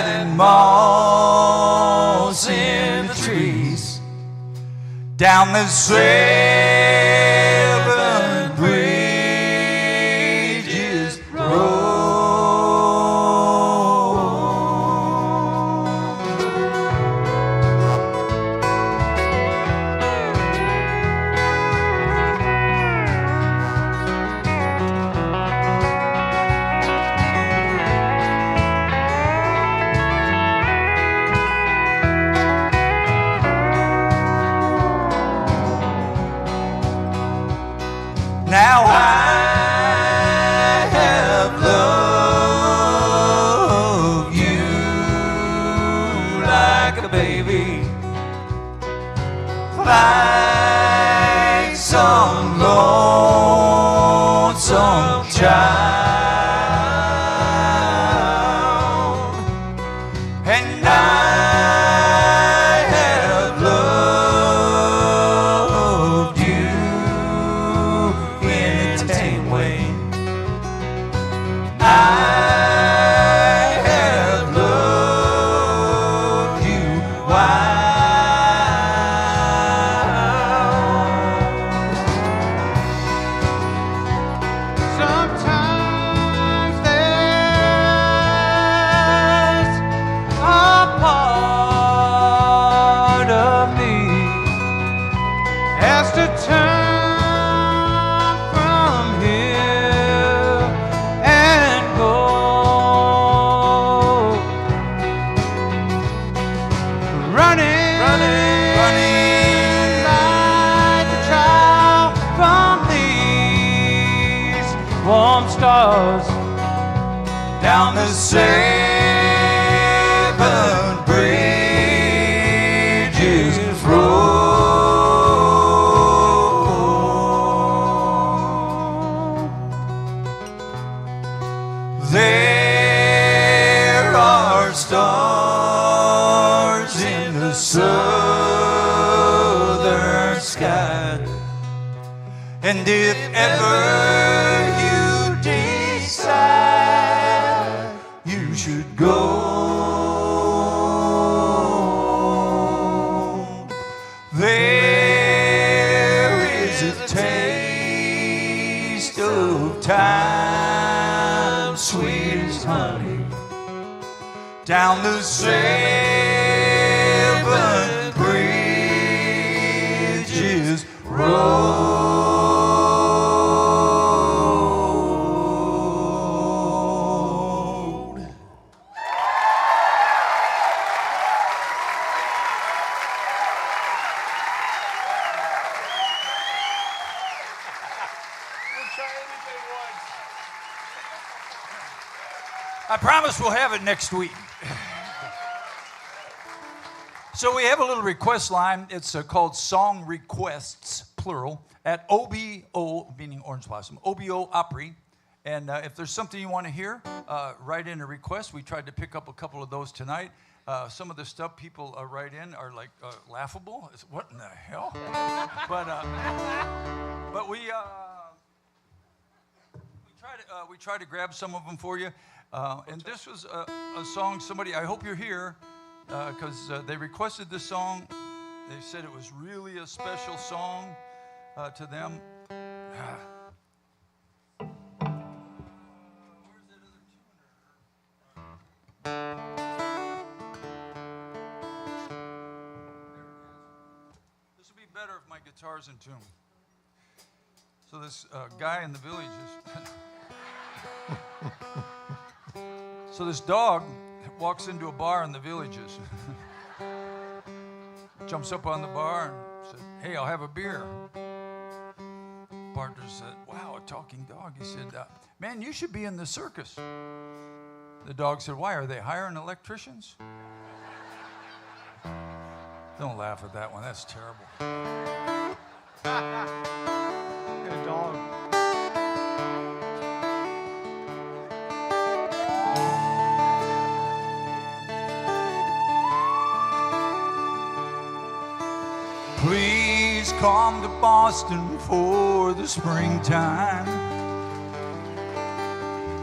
and moss in the trees. Down the seven bridges road. Now I have loved you like a baby, like some lonesome child, and I have loved you in a tame way. I have loved you wild. warm stars down the 7 bridges road. There are stars in the southern sky, and if ever you decide you should go, there is a taste of time, sweet as honey, down the 7 bridges road. I promise we'll have it next week. So we have a little request line. It's called Song Requests, plural, at OBO, meaning Orange Blossom, OBO Opry. And if there's something you want to hear, write in a request. We tried to pick up a couple of those tonight. Some of the stuff people write in are like laughable. What in the hell? But we try to grab some of them for you. And this was a song somebody, I hope you're here, because they requested this song. They said it was really a special song to them. This would be better if my guitar's in tune. So this guy in the village is... So this dog walks into a bar in the villages, jumps up on the bar and said, "Hey, I'll have a beer." Partner said, "Wow, a talking dog." He said, "Man, you should be in the circus." The dog said, "Why, are they hiring electricians?" Don't laugh at that one, that's terrible. a dog. Please come to Boston for the springtime.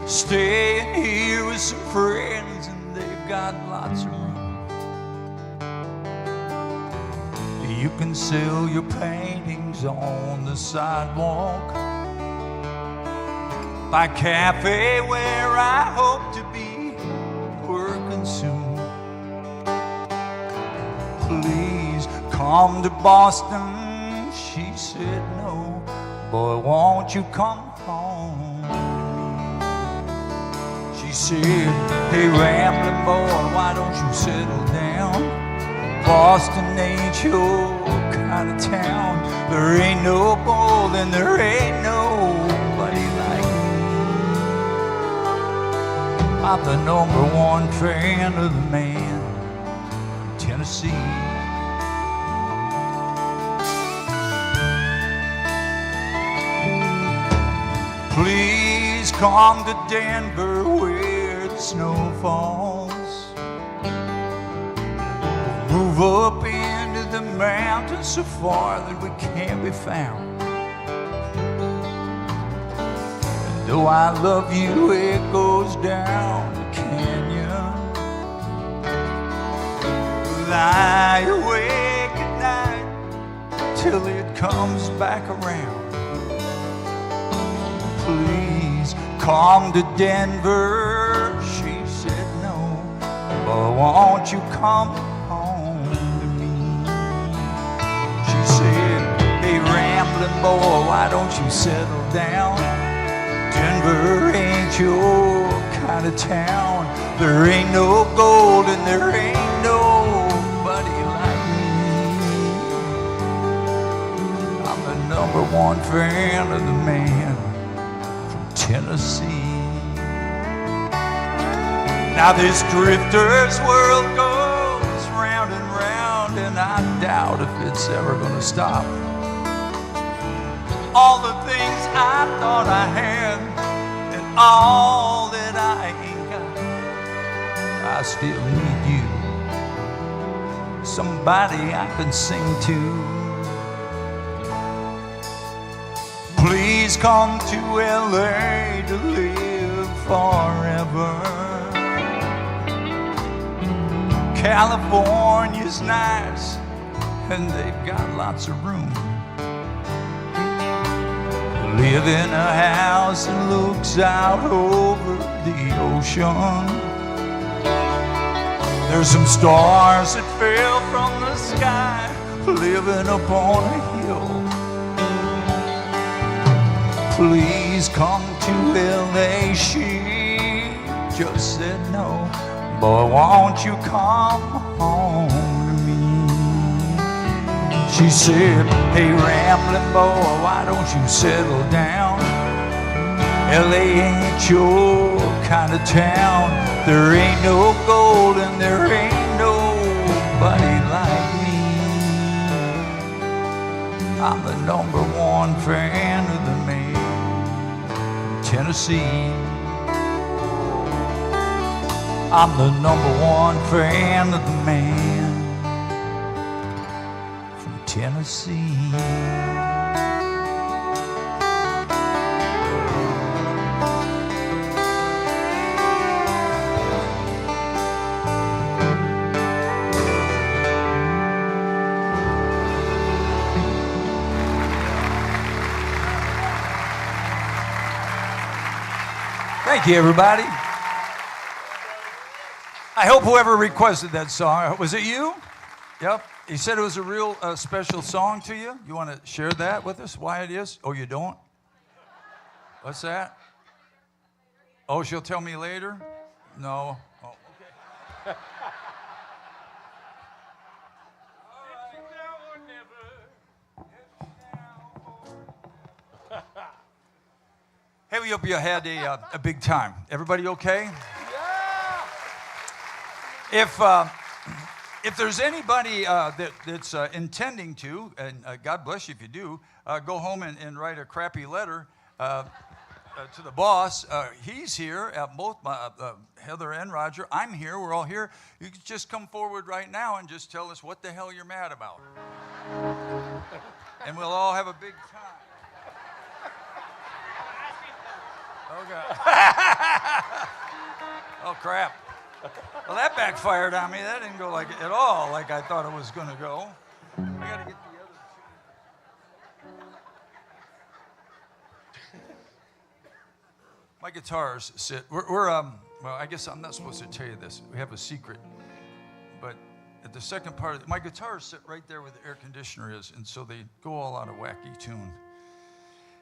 Staying here with some friends and they've got lots of room. You can sell your paintings on the sidewalk by cafe where I hope to be working soon. Please come to Boston. She said no. Boy, won't you come home? She said, hey, rambling boy, why don't you settle down? Boston ain't your kind of town. There ain't no gold and there ain't nobody like me. I'm the #1 fan of the man from Tennessee. Please come to Denver where the snow falls. Move up into the mountains so far that we can't be found. And though I love you, it goes down the canyon. Lie awake at night till it comes back around. Please come to Denver. She said no, but won't you come home to me? She said, hey, rambling boy, why don't you settle down? Denver ain't your kind of town. There ain't no gold and there ain't nobody like me. I'm the #1 fan of the man from Tennessee. Now this drifter's world goes round and round, and I doubt if it's ever gonna stop. All the things I thought I had and all that I ain't got, I still need you, somebody I can sing to. Please come to LA to live forever. California's nice and they've got lots of room. Live in a house that looks out over the ocean. There's some stars that fell from the sky, living upon a hill. Please come to LA, she just said no. Boy, won't you come home to me? She said, hey, rambling boy, why don't you settle down? LA ain't your kind of town. There ain't no gold and there ain't nobody like me. I'm the #1 fan of the man, Tennessee. I'm the #1 fan of the man from Tennessee. Thank you, everybody. I hope whoever requested that song, was it you? Yep. You said it was a real special song to you. You want to share that with us, why it is? Oh, you don't? What's that? Oh, she'll tell me later? No. Oh, okay. Hey, we hope you had a big time. Everybody okay? If there's anybody that's intending to, and God bless you if you do, go home and write a crappy letter to the boss. He's here, both Heather and Roger. I'm here. We're all here. You can just come forward right now and just tell us what the hell you're mad about. And we'll all have a big time. Oh, God. Oh, crap. Well, that backfired on me. That didn't go like at all like I thought it was going to go. I got to get the other two. My guitars sit. Well, I guess I'm not supposed to tell you this. We have a secret. But at the second part of it, my guitars sit right there where the air conditioner is, and so they go all out of wacky tune.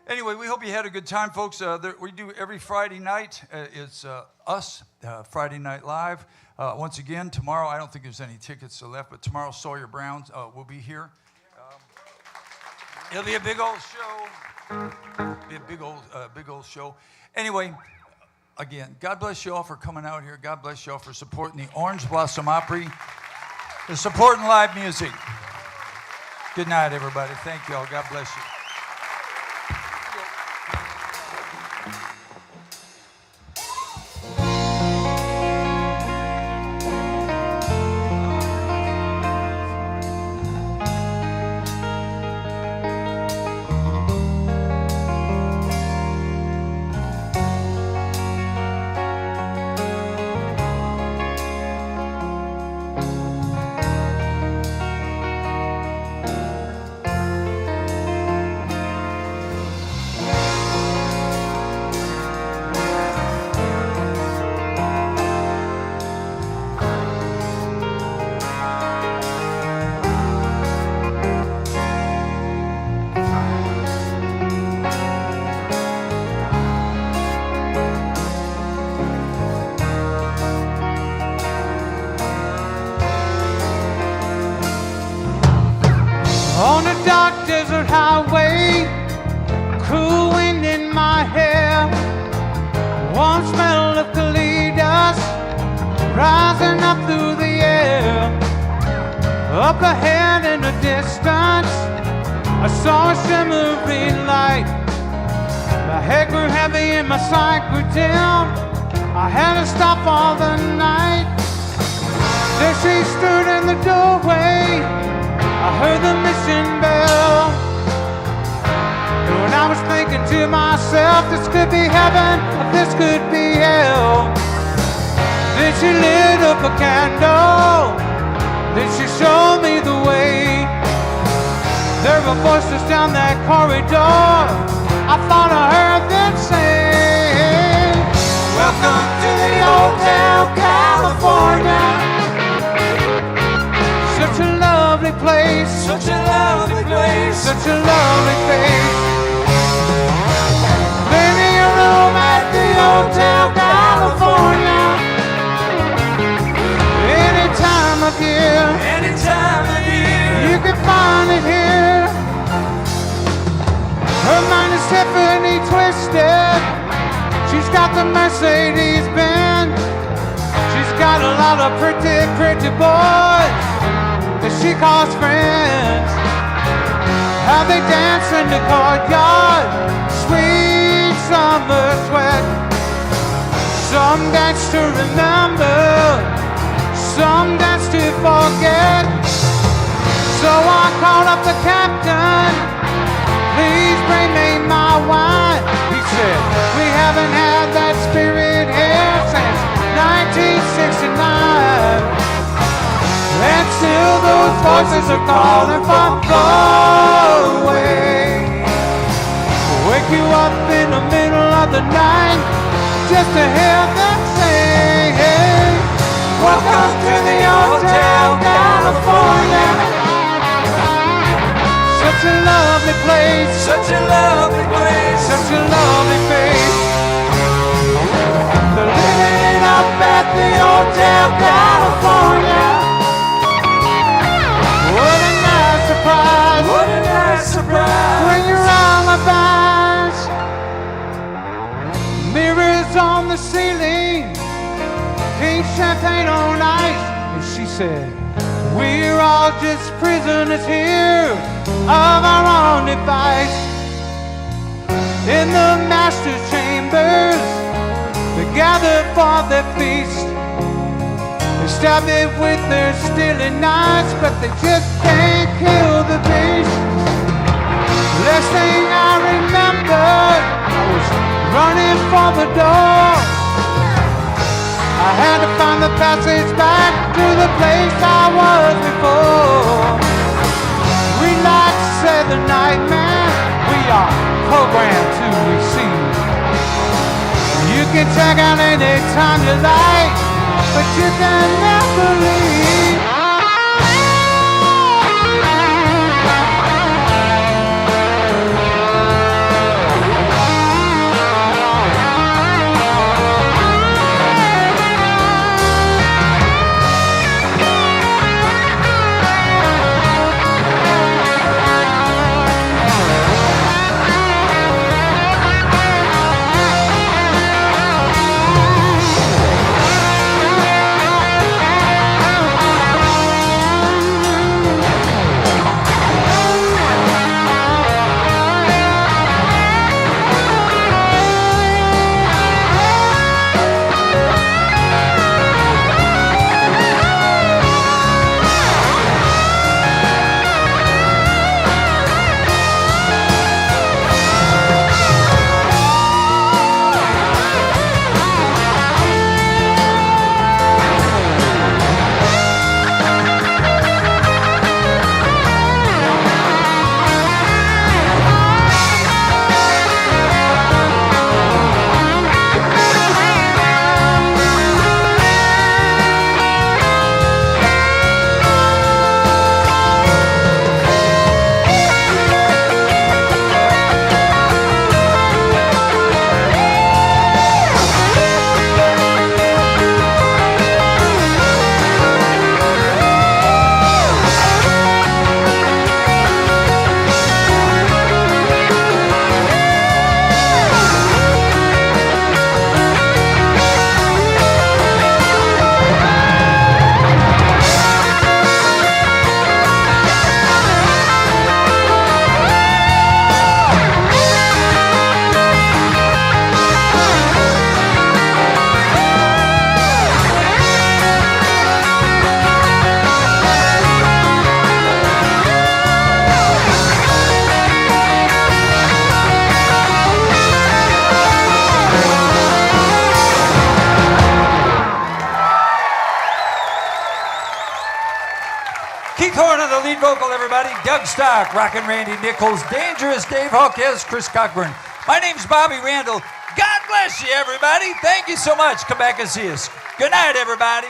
Anyway, we hope you had a good time, folks. We do every Friday night. It's us, Friday Night Live. Once again, tomorrow, I don't think there's any tickets left, but tomorrow Sawyer Brown will be here. It'll be a big old show. Be a big old show. Anyway, again, God bless you all for coming out here. God bless you all for supporting the Orange Blossom Opry, for supporting live music. Good night, everybody. Thank you all. God bless you. out through the air. Up ahead in the distance, I saw a shimmering light. My head grew heavy and my sight grew dim. I had to stop all the night. There she stood in the doorway. I heard the mission bell. And I was thinking to myself, this could be heaven, or this could be hell. Then she lit up a candle. Then she showed me the way. There were voices down that corridor. I thought I heard them say, welcome to the Hotel California. Such a lovely place, such a lovely place, such a lovely face. Plenty of room at the Hotel California. Any time of year, you can find it here. Her mind is Tiffany twisted. She's got the Mercedes Benz. She's got a lot of pretty, pretty boys that she calls friends. How they dance in the courtyard, sweet summer sweat. Some dance to remember, some dance to forget. So I called up the captain, please bring me my wine. He said, we haven't had that spirit here since 1969. And still those voices are calling for Broadway. Wake you up in the middle of the night just to hear them say, hey, welcome to the Hotel California. Such a lovely place, such a lovely place, such a lovely face. They're living up at the Hotel California. What a nice surprise, what a nice surprise. When you're on my eyes, mirrors on the ceiling, pink champagne on ice. And she said, we're all just prisoners here of our own device. In the master chambers, they gather for their feast. They stab it with their steely knives, but they just can't kill the beast. Last thing I remember, I was running for the door. I had to find the passage back to the place I was before. Relax, said the nightman, we are programmed to receive. You can check out any time you like, but you can never leave. lead vocal, everybody. Doug Stock, Rockin' Randy Nichols, Dangerous Dave Hawkes, Chris Cockburn. My name's Bobby Randall. God bless you, everybody. Thank you so much. Come back and see us. Good night, everybody.